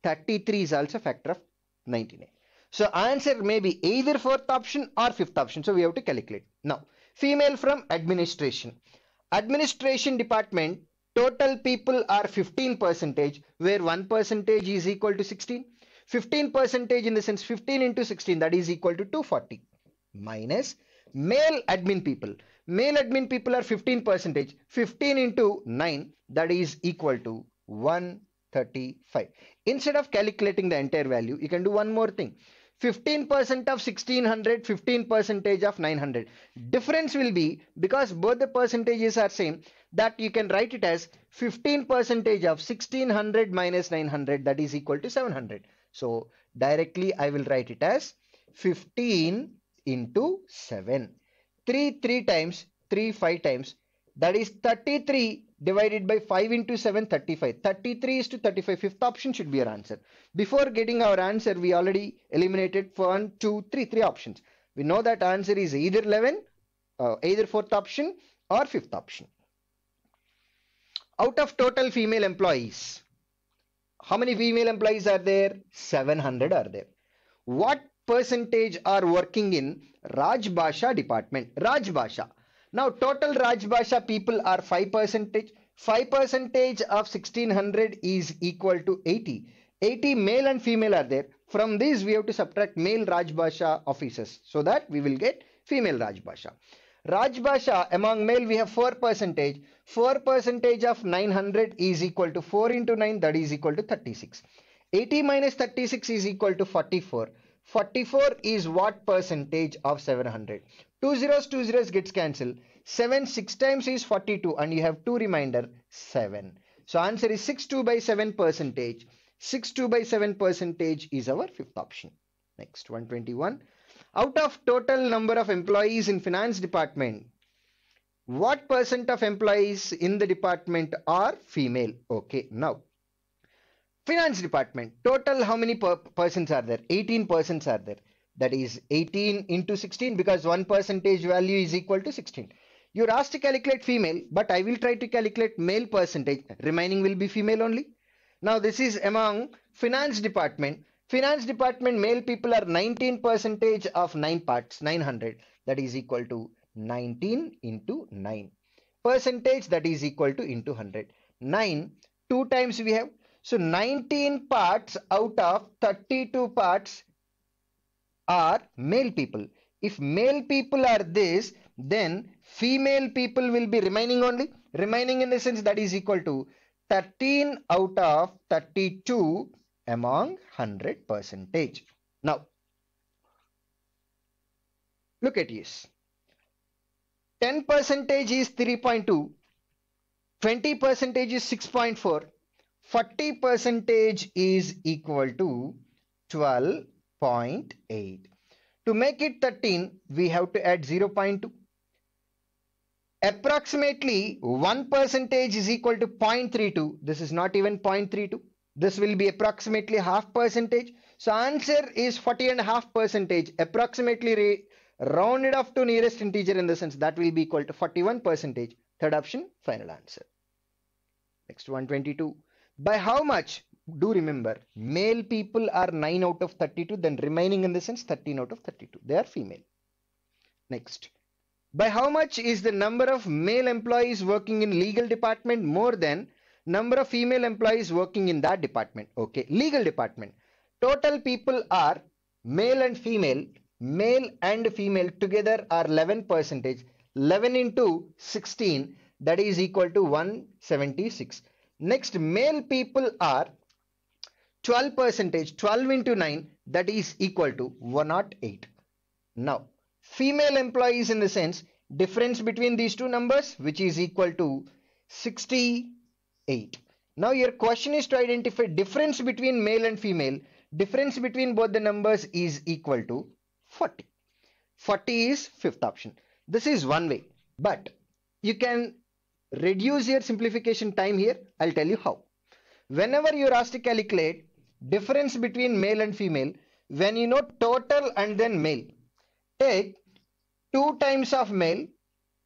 33 is also factor of 99. So answer may be either fourth option or fifth option. So we have to calculate. Now, female from administration. Administration department, total people are 15%, where 1% is equal to 16. 15% in the sense 15 into 16, that is equal to 240. Minus male admin people. Male admin people are 15%. 15 into 9, that is equal to 135. Instead of calculating the entire value, you can do one more thing. 15% of 1600, 15% of 900. Difference will be, because both the percentages are same, that you can write it as 15% of 1600 minus 900, that is equal to 700. So directly I will write it as 15 into 7. 3 times, 3 5 times, that is 33 divided by 5 into 7, 35. 33 is to 35. Fifth option should be your answer. Before getting our answer, we already eliminated 1, 2, 3 options. We know that answer is either 11, either fourth option or fifth option. Out of total female employees, how many female employees are there? 700 are there. What percentage are working in Rajbhasha department? Rajbhasha. Now total Rajbhasha people are 5%. 5% of 1600 is equal to 80. 80 male and female are there. From this we have to subtract male Rajbhasha officers, so that we will get female Rajbhasha. Rajbhasha, among male we have 4%. 4% of 900 is equal to 4 into 9, that is equal to 36. 80 minus 36 is equal to 44. 44 is what percentage of 700? 2 zeros gets cancelled. 7 6 times is 42, and you have 2 remainder 7. So answer is 62 by 7%. 62 by 7% is our fifth option. Next, 121. Out of total number of employees in finance department, what percent of employees in the department are female? Okay, now finance department, total how many persons are there? 18 persons are there. That is 18 into 16, because 1% value is equal to 16. You're asked to calculate female, but I will try to calculate male percentage. Remaining will be female only. Now this is among finance department. Finance department male people are 19% of 9 parts, 900. That is equal to 19 into 9. Percentage, that is equal to into 100. 9, 2 times we have. So 19 parts out of 32 parts. are male people. If male people are this, then female people will be remaining only. Remaining in the sense that is equal to 13 out of 32 among 100 percentage. Now, look at this. 10 percentage is 3.2, 20 percentage is 6.4, 40 percentage is equal to 12.8. To make it 13, we have to add 0.2. Approximately 1 percentage is equal to 0.32. This is not even 0.32. This will be approximately half percentage. So answer is 40.5 percentage. Approximately rounded off to nearest integer in the sense that will be equal to 41 percentage. Third option, final answer. Next 122. By how much? Do remember, male people are 9 out of 32, then remaining in the sense 13 out of 32. They are female. Next. By how much is the number of male employees working in legal department more than number of female employees working in that department? Okay, legal department. Total people are male and female together are 11 percentage. 11 into 16, that is equal to 176. Next, male people are 12 percentage. 12 into 9, that is equal to 108. Now, female employees in the sense difference between these two numbers, which is equal to 68. Now your question is to identify difference between male and female. Difference between both the numbers is equal to 40. 40 is fifth option. This is one way, but you can reduce your simplification time here. I'll tell you how. Whenever you're asked to calculate difference between male and female, when you know total and then male, take 2 times of male,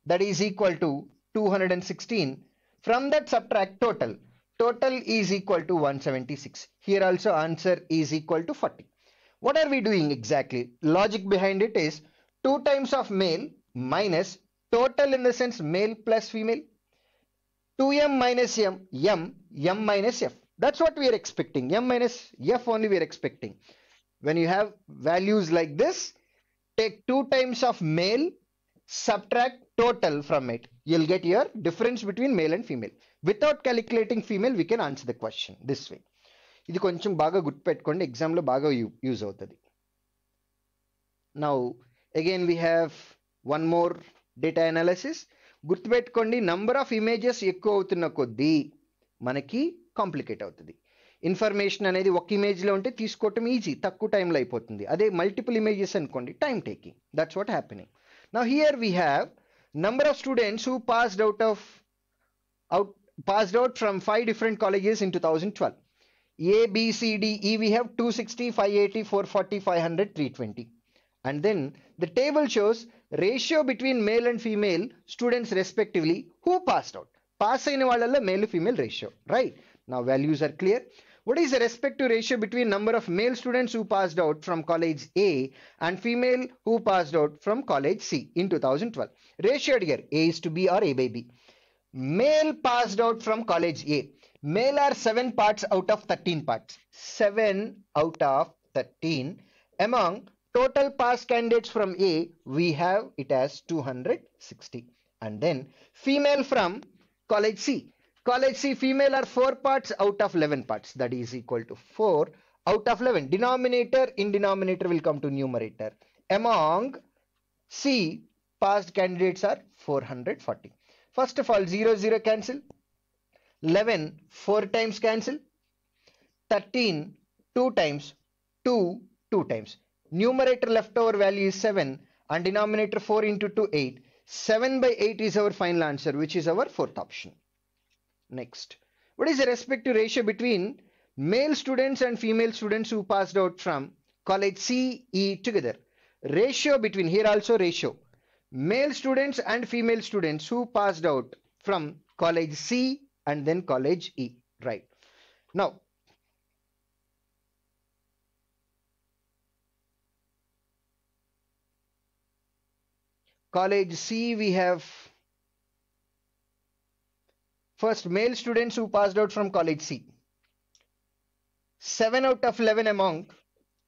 that is equal to 216. From that subtract total. Total is equal to 176. Here also answer is equal to 40. What are we doing exactly? Logic behind it is 2 times of male minus total in the sense male plus female. 2m minus m, m minus f. That's what we are expecting. M minus f only we are expecting. When you have values like this, take 2 times of male, subtract total from it. You'll get your difference between male and female. Without calculating female, we can answer the question this way. ఇది కొంచెం బాగా గుర్తుపెట్టుకోండి, ఎగ్జామ్లో బాగా use అవుతుంది. Now, again we have one more data analysis. గుర్తుపెట్టుకోండి, number of images ఎక్కువ అవుతున్న కొద్దీ మనకి కాంప్లికేట్ అవుతుంది. ఇన్ఫర్మేషన్ అనేది ఒక ఇమేజ్లో ఉంటే తీసుకోవటం ఈజీ, తక్కువ టైంలో అయిపోతుంది. అదే మల్టిపుల్ ఇమేజెస్ అనుకోండి, time taking. That's what happening. Now here we have number of students who passed out from 5 different colleges in 2012. A, B, C, D, E, we have 260, 580, 440, 500, 320. And then the table shows ratio between male and female students respectively who passed out. Pass అయిన వాళ్ళల్లో male female ratio, right? Now values are clear. What is the respective ratio between number of male students who passed out from college A and female who passed out from college C in 2012? Ratio here, A is to B or A by B. Male passed out from college A. Male are 7 parts out of 13 parts. 7 out of 13. Among total pass candidates from A, we have it as 260. And then female from college C. College C female are 4 parts out of 11 parts. That is equal to 4 out of 11. Denominator in denominator will come to numerator. Among C passed candidates are 440. First of all, 0, 0 cancel. 11, 4 times cancel. 13, 2 times. 2, 2 times. Numerator leftover value is 7 and denominator 4 into 2, 8. 7 by 8 is our final answer, which is our fourth option. Next, what is the respective ratio between male students and female students who passed out from college C, E together? Ratio between, here also ratio, male students and female students who passed out from college C and then college E, right? Now, college C, we have first male students who passed out from college C. 7 out of 11 among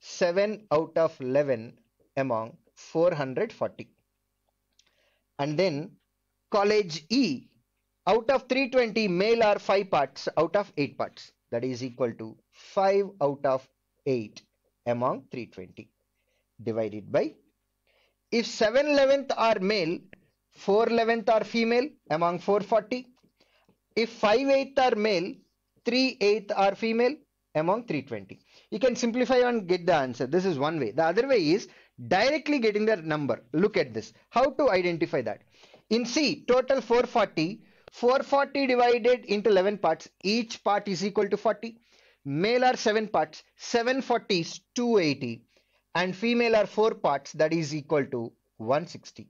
7 out of 11 among 440. And then college E, out of 320, male are 5 parts out of 8 parts. That is equal to 5 out of 8 among 320 divided by, if 7/11 are male, 4/11 are female among 440. If 5/8 are male, 3/8 are female among 320. You can simplify and get the answer. This is one way. The other way is directly getting the number. Look at this. How to identify that? In C, total 440. 440 divided into 11 parts. Each part is equal to 40. Male are 7 parts. 740 is 280. And female are 4 parts. That is equal to 160.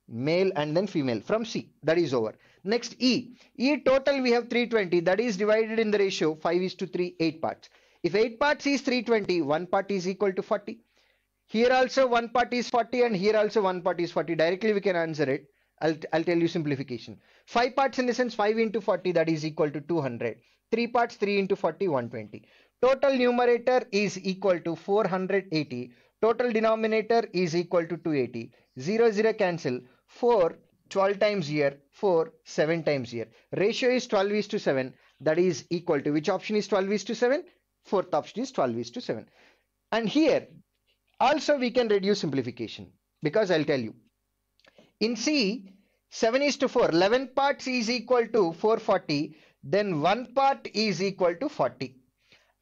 Male and then female from C. That is over. Next E. E total we have 320. That is divided in the ratio 5:3, 8 parts. If 8 parts is 320, 1 part is equal to 40. Here also 1 part is 40 and here also 1 part is 40. Directly we can answer it. I'll tell you simplification. 5 parts in the sense 5 into 40, that is equal to 200. 3 parts, 3 into 40, 120. Total numerator is equal to 480. Total denominator is equal to 280. 0, 0 cancel. 4, 12 times here. 4, 7 times here. Ratio is 12:7. That is equal to, which option is 12:7? Fourth option is 12:7. And here also we can reduce simplification, because I'll tell you. In C, 7:4. 11 parts is equal to 440. Then 1 part is equal to 40.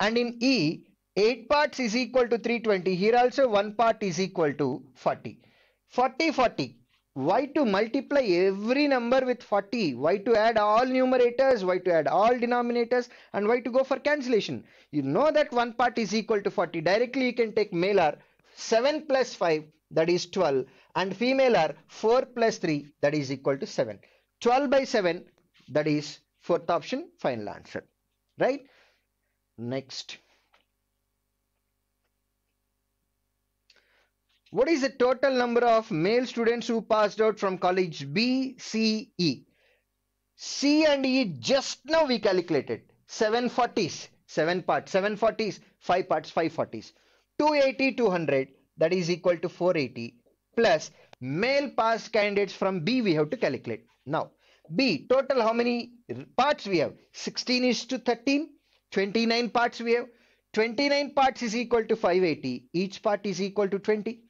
And in E, 8 parts is equal to 320. Here also 1 part is equal to 40. 40, 40. Why to multiply every number with 40? Why to add all numerators? Why to add all denominators? And why to go for cancellation? You know that 1 part is equal to 40. Directly you can take male are 7 plus 5, that is 12. And female are 4 plus 3, that is equal to 7. 12 by 7, that is fourth option, final answer. Right? Next. What is the total number of male students who passed out from college B, C, E? C and E just now we calculated. 740s, 7 parts. 740s, 5 parts, 540s. 280, 200, that is equal to 480. Plus male passed candidates from B we have to calculate. Now, B, total how many parts we have? 16:13. 29 parts we have. 29 parts is equal to 580. Each part is equal to 20.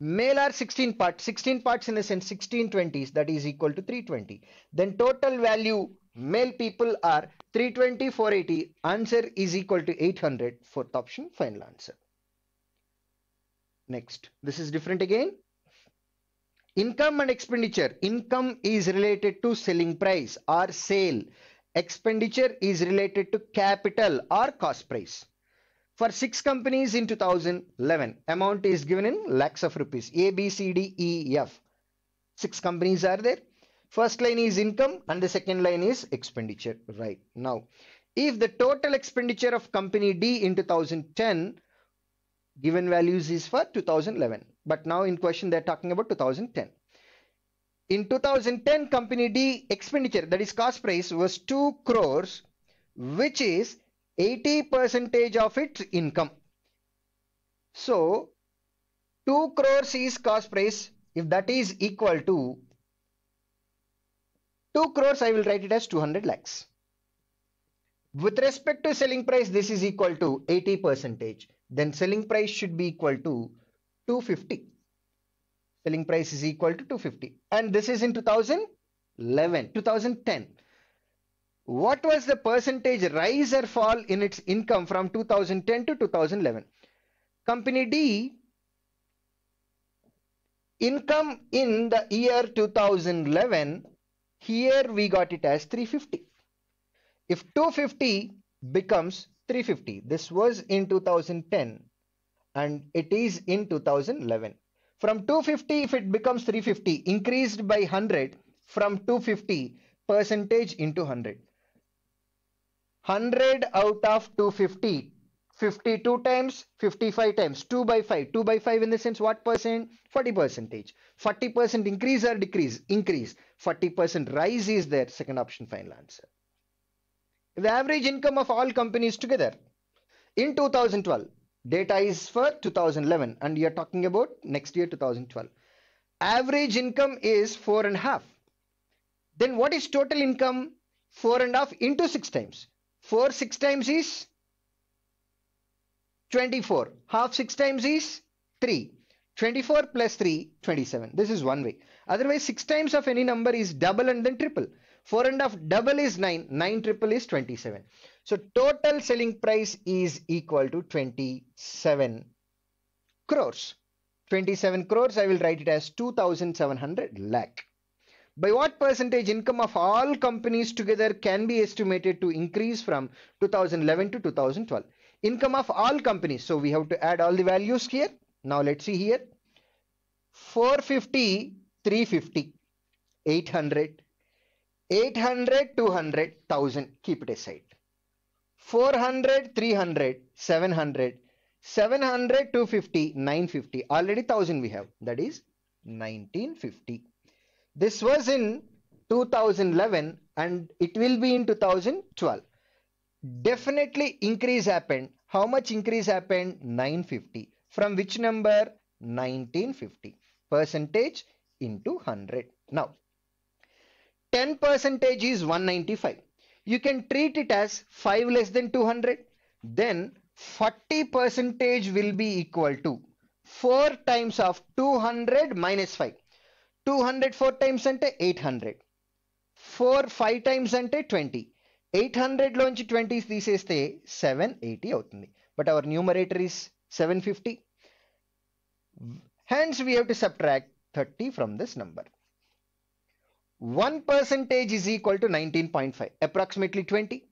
Male are 16 parts. 16 parts in the sense 16 20s, that is equal to 320. Then total value male people are 320, 480. Answer is equal to 800. Fourth option, final answer. Next, this is different again. Income and expenditure. Income is related to selling price or sale. Expenditure is related to capital or cost price. For 6 companies in 2011, amount is given in lakhs of rupees. A, B, C, D, E, F. 6 companies are there. First line is income and the second line is expenditure. Right. Now, if the total expenditure of company D in 2010, given values is for 2011. But now in question they're talking about 2010. In 2010, company D expenditure, that is cost price, was 2 crores, which is 80% of its income. So 2 crores is cost price. If that is equal to 2 crores, I will write it as 200 lakhs. With respect to selling price, this is equal to 80%. Then selling price should be equal to 250. Selling price is equal to 250. And this is in 2010. What was the percentage rise or fall in its income from 2010 to 2011? Company D, income in the year 2011, here we got it as 350. If 250 becomes 350, this was in 2010 and it is in 2011. From 250, if it becomes 350, increased by 100 from 250, percentage into 100. 100 out of 250, 52 times, 55 times, 2 by 5. 2 by 5 in the sense what percent? 40%. 40% increase or decrease? Increase. 40% rise is there. Second option, final answer. The average income of all companies together in 2012. Data is for 2011 and you're talking about next year 2012. Average income is 4.5. Then what is total income? 4.5 into 6 times. 4 6 times is 24. Half 6 times is 3. 24 plus 3, 27. This is one way. Otherwise, 6 times of any number is double and then triple. 4.5 double is 9. 9 triple is 27. So total selling price is equal to 27 crores. 27 crores, I will write it as 2,700 lakh. By what percentage income of all companies together can be estimated to increase from 2011 to 2012? Income of all companies. So we have to add all the values here. Now let's see here. 450, 350, 800, 800, 200, 1000. Keep it aside. 400, 300, 700, 700, 250, 950. Already 1000 we have. That is 1950. This was in 2011 and it will be in 2012. Definitely increase happened. How much increase happened? 950. From which number? 1950. Percentage into 100. Now, 10 percentage is 195. You can treat it as 5 less than 200. Then 40 percentage will be equal to 4 times of 200 minus 5. 200 4 times ante 800. 4 5 times ante 20. 800 లోంచి 20 తీసేస్తే 780 అవుతుంది. But our numerator is 750. Hence we have to subtract 30 from this number. 1 percentage is equal to 19.5, approximately 20.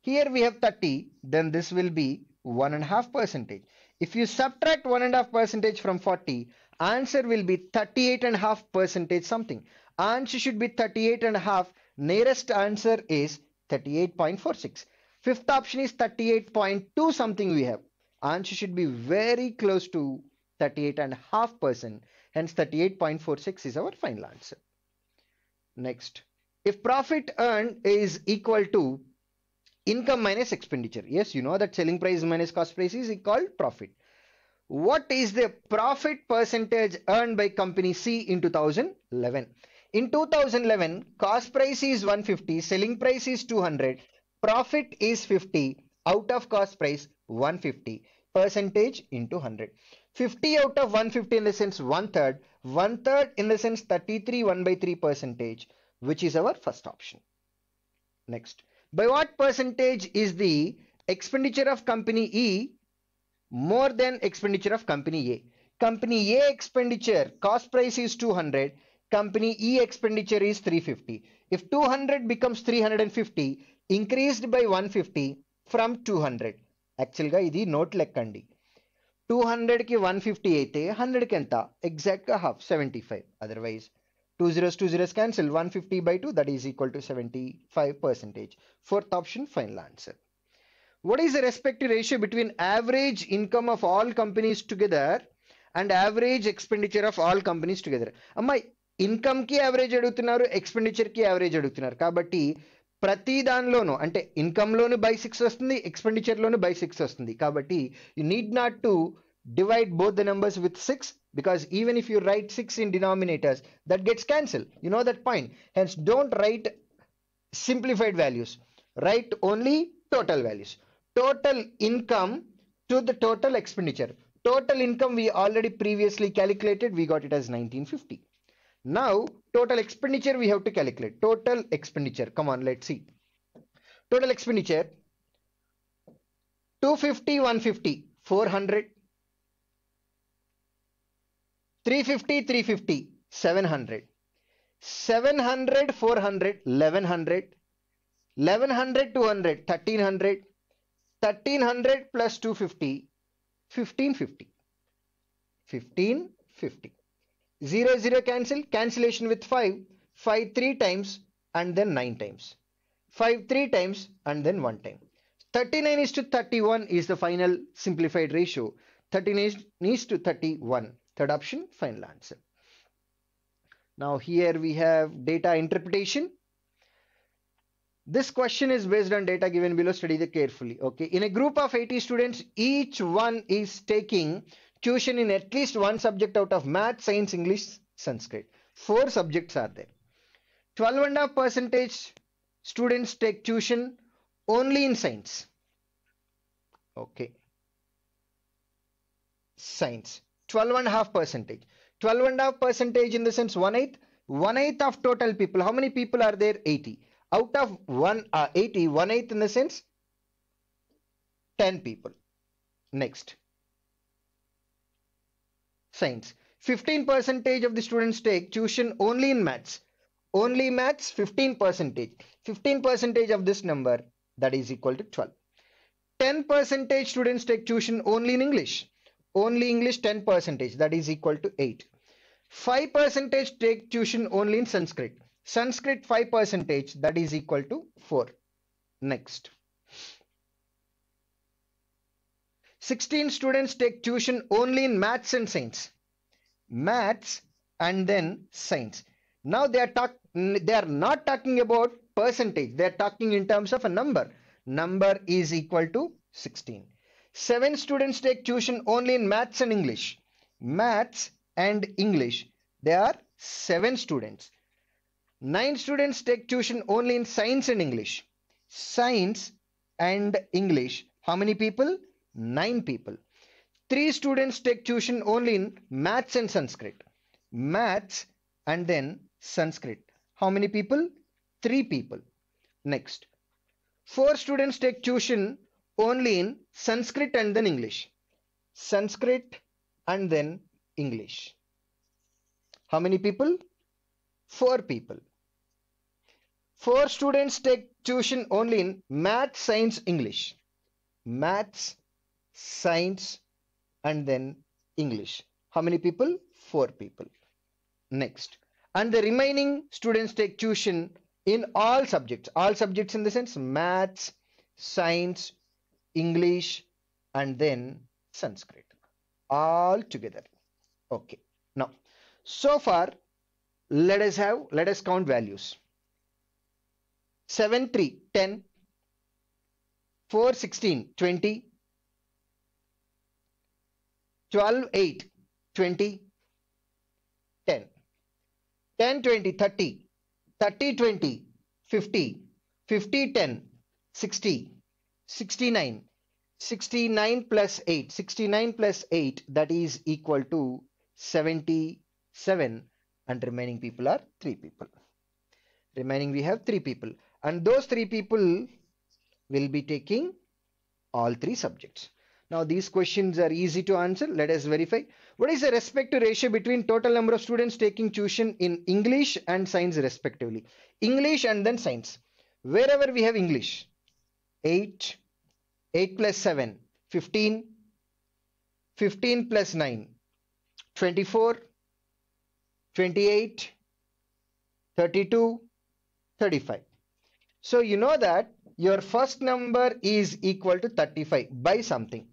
Here we have 30, then this will be 1.5 percentage. If you subtract 1.5 percentage from 40, answer will be 38.5 percentage something. Answer should be 38.5. Nearest answer is 38.46. Fifth option is 38.2 something we have. Answer should be very close to 38.5%. Hence 38.46 is our final answer. Next, if profit earned is equal to income minus expenditure. Yes, you know that selling price minus cost price is called profit. What is the profit percentage earned by company C in 2011? In 2011, cost price is 150, selling price is 200, profit is 50, out of cost price 150, percentage into 100. 50 out of 150 in the sense 1/3, 1/3 in the sense 33, 1/3 percentage, which is our first option. Next, by what percentage is the expenditure of company E more than expenditure of company A? Company A expenditure cost price is 200, company E expenditure is 350. If 200 becomes 350, increased by 150 from 200. Actually ga idi note lekkandi. 200 ki 150 aithe 100 ki enta exact ga half 75. Otherwise 2 zeros cancel, 150 by 2, that is equal to 75 percentage. Fourth option, final answer. What is the respective ratio between average income of all companies together and average expenditure of all companies together? Amma income ki average adugutunnaru, expenditure ki average adugutunnaru kabatti ప్రతి దానిలోనూ అంటే income loan by 6 వస్తుంది, expenditure loan by 6 వస్తుంది. కాబట్టి you need not to divide both the numbers with 6, because even if you write 6 in denominators, that gets cancelled. You know that point. Hence don't write simplified values, write only total values. Total income to the total expenditure. Total income we already previously calculated, we got it as 1950. Now total expenditure we have to calculate. Total expenditure, come on, let's see. Total expenditure 250, 150, 400, 350, 350, 700, 700, 400, 1100, 1100, 200, 1300, 1300 plus 250, 1550, 1550. 0 0 cancel, cancellation with 5, 5 3 times and then 9 times, 5 3 times and then 1 time. 39 is to 31 is the final simplified ratio. 39 is to 31. Third option, final answer. Now here we have data interpretation. This question is based on data given below. Study it carefully. Okay. In a group of 80 students, each one is taking tuition in at least one subject out of math, science, English, Sanskrit. 4 subjects are there. 12.5% students take tuition only in science. Okay. Science. 12.5%. 12.5% in the sense 1/8. 1/8 of total people. How many people are there? 80. Out of 80, 1/8 in the sense 10 people. Next. Science. 15% of the students take tuition only in maths. Only maths, 15%. 15% of this number, that is equal to 12. 10% students take tuition only in English. Only English 10%, that is equal to 8. 5% take tuition only in Sanskrit. Sanskrit 5%, that is equal to 4. Next. 16 students take tuition only in maths and science. Maths and then science. Now they are not talking about percentage. They are talking in terms of a number. Number is equal to 16. 7 students take tuition only in maths and English. Maths and English. There are 7 students. 9 students take tuition only in science and English. Science and English. How many people? 9 people. 3 students take tuition only in maths and Sanskrit. Maths and then Sanskrit. How many people? 3 people. Next. 4 students take tuition only in Sanskrit and then English. Sanskrit and then English. How many people? 4 people. 4 students take tuition only in maths, science, English. Maths, science and then English. How many people? 4 people. Next. And the remaining students take tuition in all subjects. All subjects in the sense maths, science, English and then Sanskrit. All together. Okay. Now, so far, let us count values. 7, 3, 10. 4, 16, 20. 12, 8, 20. 10. 10, 20, 30. 30, 20, 50. 50, 10, 60. 69. 69 plus 8. 69 plus 8, that is equal to 77. And remaining people are 3 people. Remaining we have 3 people. And those 3 people will be taking all 3 subjects. Now these questions are easy to answer. Let us verify. What is the respective ratio between total number of students taking tuition in English and science respectively? English and then science. Wherever we have English, 8, 8 plus 7, 15, 15 plus 9, 24, 28, 32, 35. So you know that your first number is equal to 35 by something.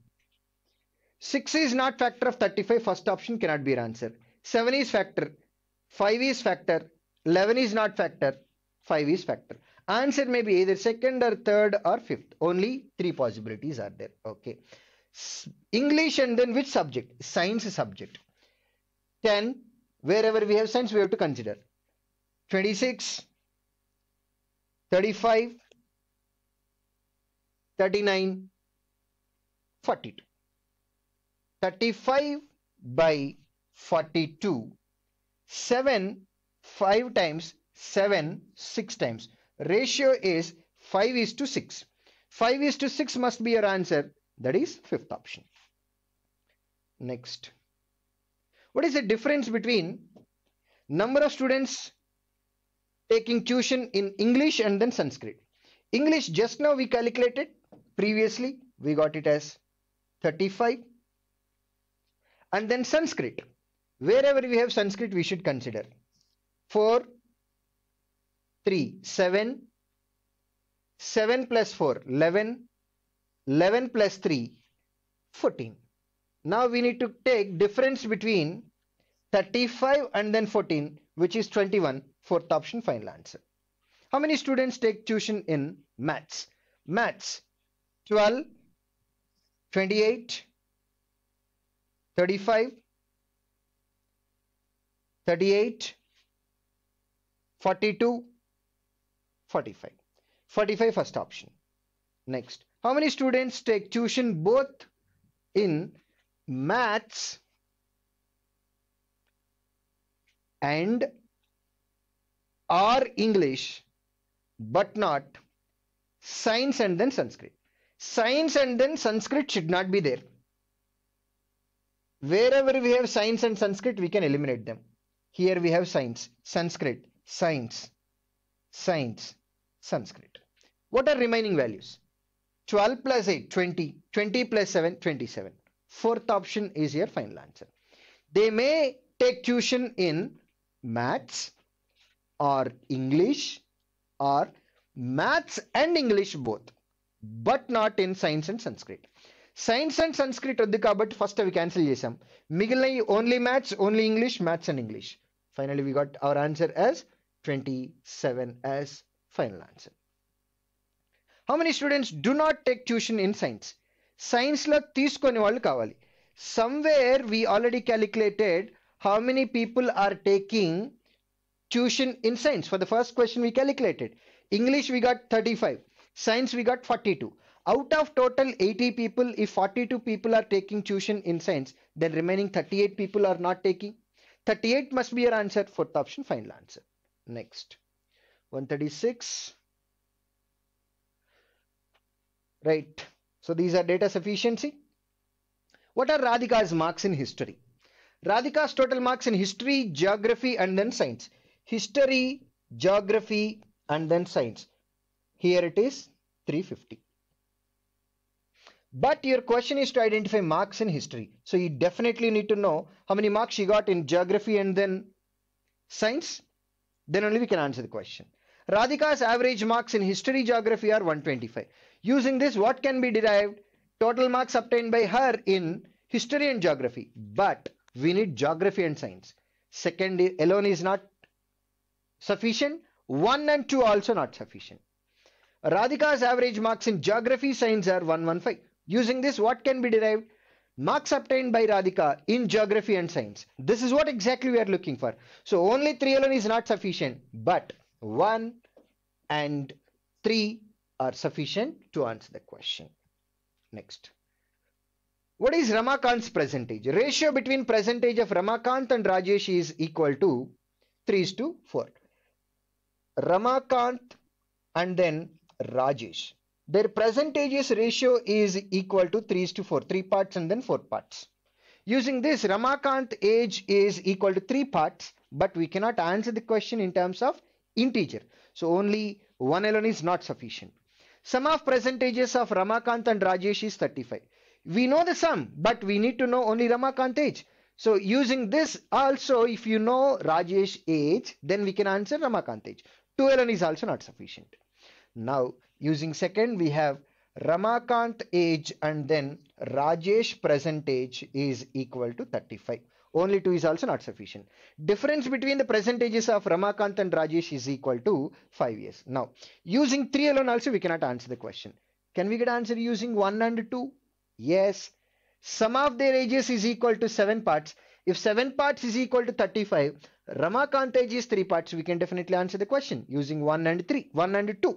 6 is not factor of 35. First option cannot be your answer. 7 is factor. 5 is factor. 11 is not factor. 5 is factor. Answer may be either second or third or fifth. Only 3 possibilities are there. Okay. English and then which subject? Science subject. 10. Wherever we have science, we have to consider. 26. 35. 39. 42. 35 by 42. 7, 5 times, 7, 6 times. Ratio is 5:6. 5:6 must be your answer. That is fifth option. Next. What is the difference between number of students taking tuition in English and then Sanskrit? English just now we calculated. Previously we got it as 35. And then Sanskrit. Wherever we have Sanskrit, we should consider 4, 3, 7, 7 plus 4, 11, 11 plus 3, 14. Now we need to take difference between 35 and then 14, which is 21. Fourth option, final answer. How many students take tuition in maths? Maths 12, 28, 35, 38, 42, 45. 45 first option. Next, how many students take tuition both in maths and or English but not science and then Sanskrit? Science and then Sanskrit should not be there. Wherever we have science and Sanskrit, we can eliminate them. Here we have science, Sanskrit, science, science, Sanskrit. What are remaining values? 12 plus 8, 20, 20 plus 7, 27. Fourth option is your final answer. They may take tuition in maths or English or maths and English both, but not in science and Sanskrit. Science and Sanskrit వద్దు కాబట్టి first అవి cancel చేసాం. మిగిలిన only maths, only English, maths and English. Finally we got our answer as 27 as final answer. How many students do not take tuition in science? Science లో తీసుకొని వాళ్ళు కావాలి. Somewhere we already calculated how many people are taking tuition in science. For the first question we calculated. English we got 35. Science we got 42. Out of total 80 people, if 42 people are taking tuition in science, then remaining 38 people are not taking. 38 must be your answer. Fourth option, final answer. Next, 136. Right. So these are data sufficiency. What are Radhika's marks in history? Radhika's total marks in history, geography, and then science. History, geography, and then science. Here it is 350. But your question is to identify marks in history. So you definitely need to know how many marks she got in geography and then science. Then only we can answer the question. Radhika's average marks in history, geography are 125. Using this, what can be derived? Total marks obtained by her in history and geography. But we need geography and science. Second alone is not sufficient. 1 and 2 also not sufficient. Radhika's average marks in geography, science are 115. Using this, what can be derived? Marks obtained by Radhika in geography and science. This is what exactly we are looking for. So only 3 alone is not sufficient, but 1 and 3 are sufficient to answer the question. Next. What is Ramakant's percentage? Ratio between percentage of Ramakant and Rajesh is equal to 3:4. Ramakant and then Rajesh. Their percentages ratio is equal to 3:4. 3 parts and then 4 parts. Using this, Ramakant age is equal to 3 parts, but we cannot answer the question in terms of integer. So only 1 alone is not sufficient. Sum of percentages of Ramakant and Rajesh is 35. We know the sum, but we need to know only Ramakant age. So using this also, if you know Rajesh age, then we can answer Ramakant age. 2 alone is also not sufficient. Now, using second, we have Ramakant age and then Rajesh percentage is equal to 35. Only 2 is also not sufficient. Difference between the percentages of Ramakant and Rajesh is equal to 5 years. Now, using 3 alone also we cannot answer the question. Can we get answer using 1 and 2? Yes. Sum of their ages is equal to 7 parts. If 7 parts is equal to 35, Ramakant age is 3 parts. We can definitely answer the question using 1 and 3, 1 and 2.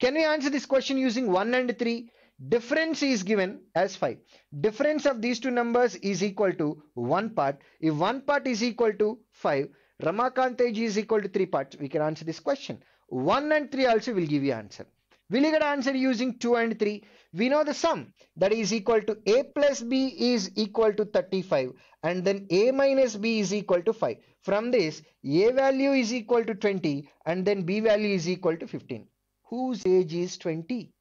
Can we answer this question using 1 and 3? Difference is given as 5. Difference of these two numbers is equal to 1 part. If 1 part is equal to 5, Ramakant age is equal to 3 parts. We can answer this question. 1 and 3 also will give you answer. Will you get answer using 2 and 3? We know the sum, that is equal to a plus b is equal to 35 and then a minus b is equal to 5. From this, a value is equal to 20 and then b value is equal to 15. Whose age is 20?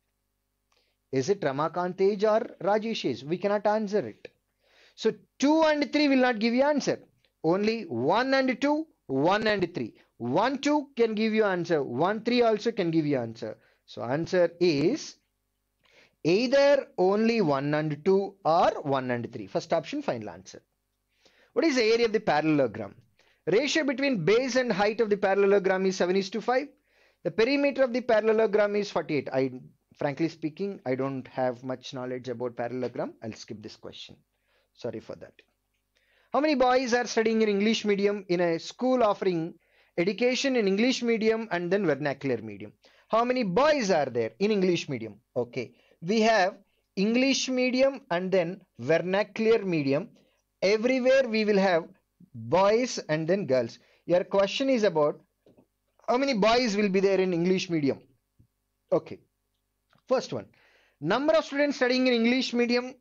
Is it Ramakant age or Rajesh age? We cannot answer it. So 2 and 3 will not give you answer. Only 1 and 2, 1 and 3. 1, 2 can give you answer. 1, 3 also can give you answer. So answer is either only 1 and 2 or 1 and 3. First option, final answer. What is the area of the parallelogram? Ratio between base and height of the parallelogram is 7:5. The perimeter of the parallelogram is 48. Frankly speaking, I don't have much knowledge about parallelogram. I'll skip this question. Sorry for that. How many boys are studying in English medium in a school offering education in English medium and then vernacular medium? How many boys are there in English medium? Okay, we have English medium and then vernacular medium. Everywhere we will have boys and then girls. Your question is about how many boys will be there in English medium. Okay, first one, number of students studying in English medium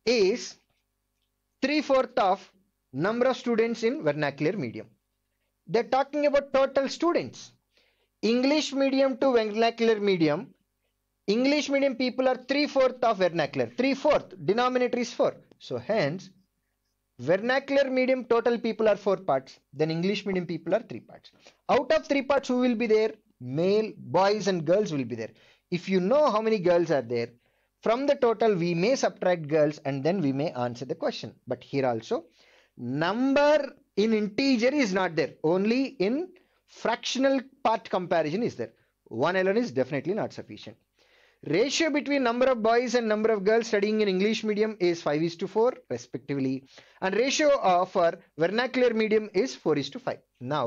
is 3/4 of number of students in vernacular medium. They're talking about total students. English medium to vernacular medium, English medium people are 3/4 of vernacular. 3/4, denominator is 4. So hence, vernacular medium total people are 4 parts. Then English medium people are 3 parts. Out of 3 parts, who will be there? Male, boys and girls will be there. If you know how many girls are there, from the total we may subtract girls and then we may answer the question. But here also, number in integer is not there. Only in fractional part comparison is there. 1 alone is definitely not sufficient. Ratio between number of boys and number of girls studying in English medium is 5:4 respectively. And ratio for vernacular medium is 4:5. Now,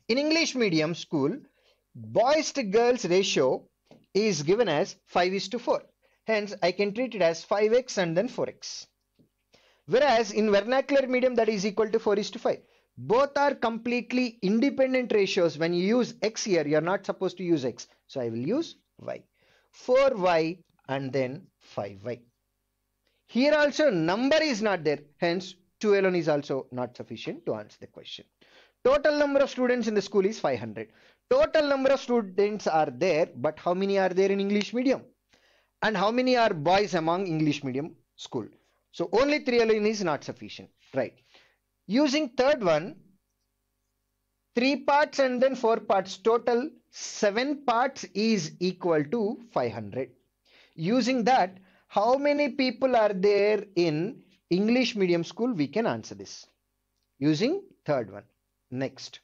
in English medium school, boys to girls ratio is given as 5:4. Hence, I can treat it as 5x and then 4x. Whereas in vernacular medium, that is equal to 4:5. Both are completely independent ratios. When you use x here, you are not supposed to use x. So I will use y. 4y and then 5y. Here also number is not there. Hence, 2 alone is also not sufficient to answer the question. Total number of students in the school is 500. Total number of students are there, but how many are there in English medium? And how many are boys among English medium school? So only 3 alone is not sufficient, right? Using third one, 3 parts and then 4 parts, total 7 parts is equal to 500. Using that, how many people are there in English medium school? We can answer this using third one. Next.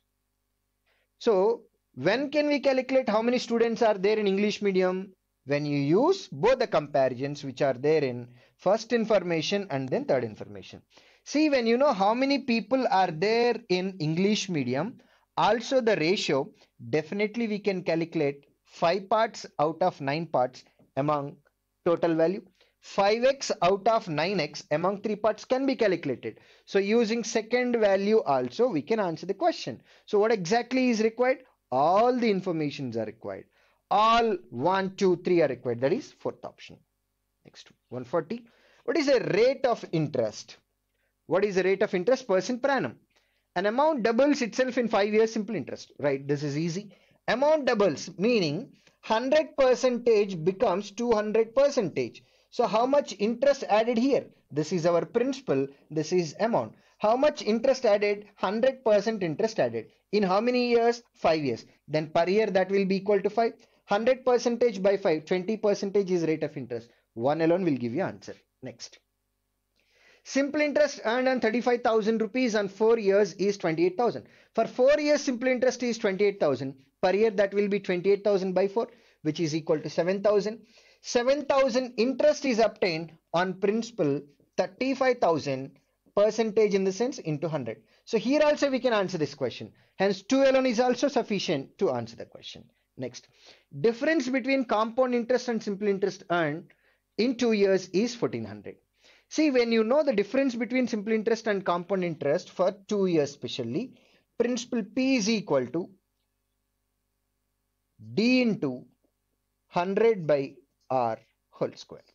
So when can we calculate how many students are there in English medium? When you use both the comparisons which are there in first information and then third information. See, when you know how many people are there in English medium, also the ratio, definitely we can calculate 5 parts out of 9 parts among total value. 5x out of 9x among 3 parts can be calculated. So using second value also we can answer the question. So what exactly is required? All the informations are required. All 1, 2, 3 are required. That is fourth option. Next, 140. What is the rate of interest? What is the rate of interest? % per annum. An amount doubles itself in 5 years simple interest. Right, this is easy. Amount doubles meaning 100% becomes 200%. So how much interest added here? This is our principal. This is amount. How much interest added? 100% interest added. In how many years? 5 years. Then per year that will be equal to 5. 100% by 5. 20% is rate of interest. 1 alone will give you answer. Next. Simple interest earned on 35,000 rupees on 4 years is 28,000. For 4 years simple interest is 28,000. Per year that will be 28,000 by 4, which is equal to 7,000. 7,000 interest is obtained on principal 35,000 percentage in the sense into 100. So here also we can answer this question. Hence 2 alone is also sufficient to answer the question. Next, difference between compound interest and simple interest earned in 2 years is 1,400. See, when you know the difference between simple interest and compound interest for 2 years especially, principal P is equal to D into 100 by R whole square.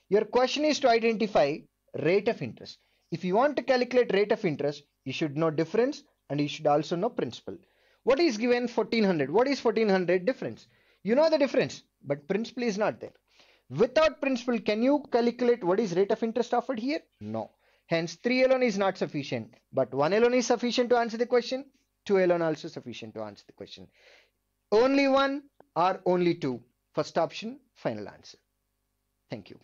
Your question is to identify rate of interest. If you want to calculate rate of interest, you should know difference and you should also know principal. What is given? 1,400. What is 1,400 difference? You know the difference, but principal is not there. Without principal, can you calculate what is rate of interest offered here? No. Hence 3 alone is not sufficient, but 1 alone is sufficient to answer the question. 2 alone also sufficient to answer the question. Only 1 or only 2. First option, final answer. Thank you.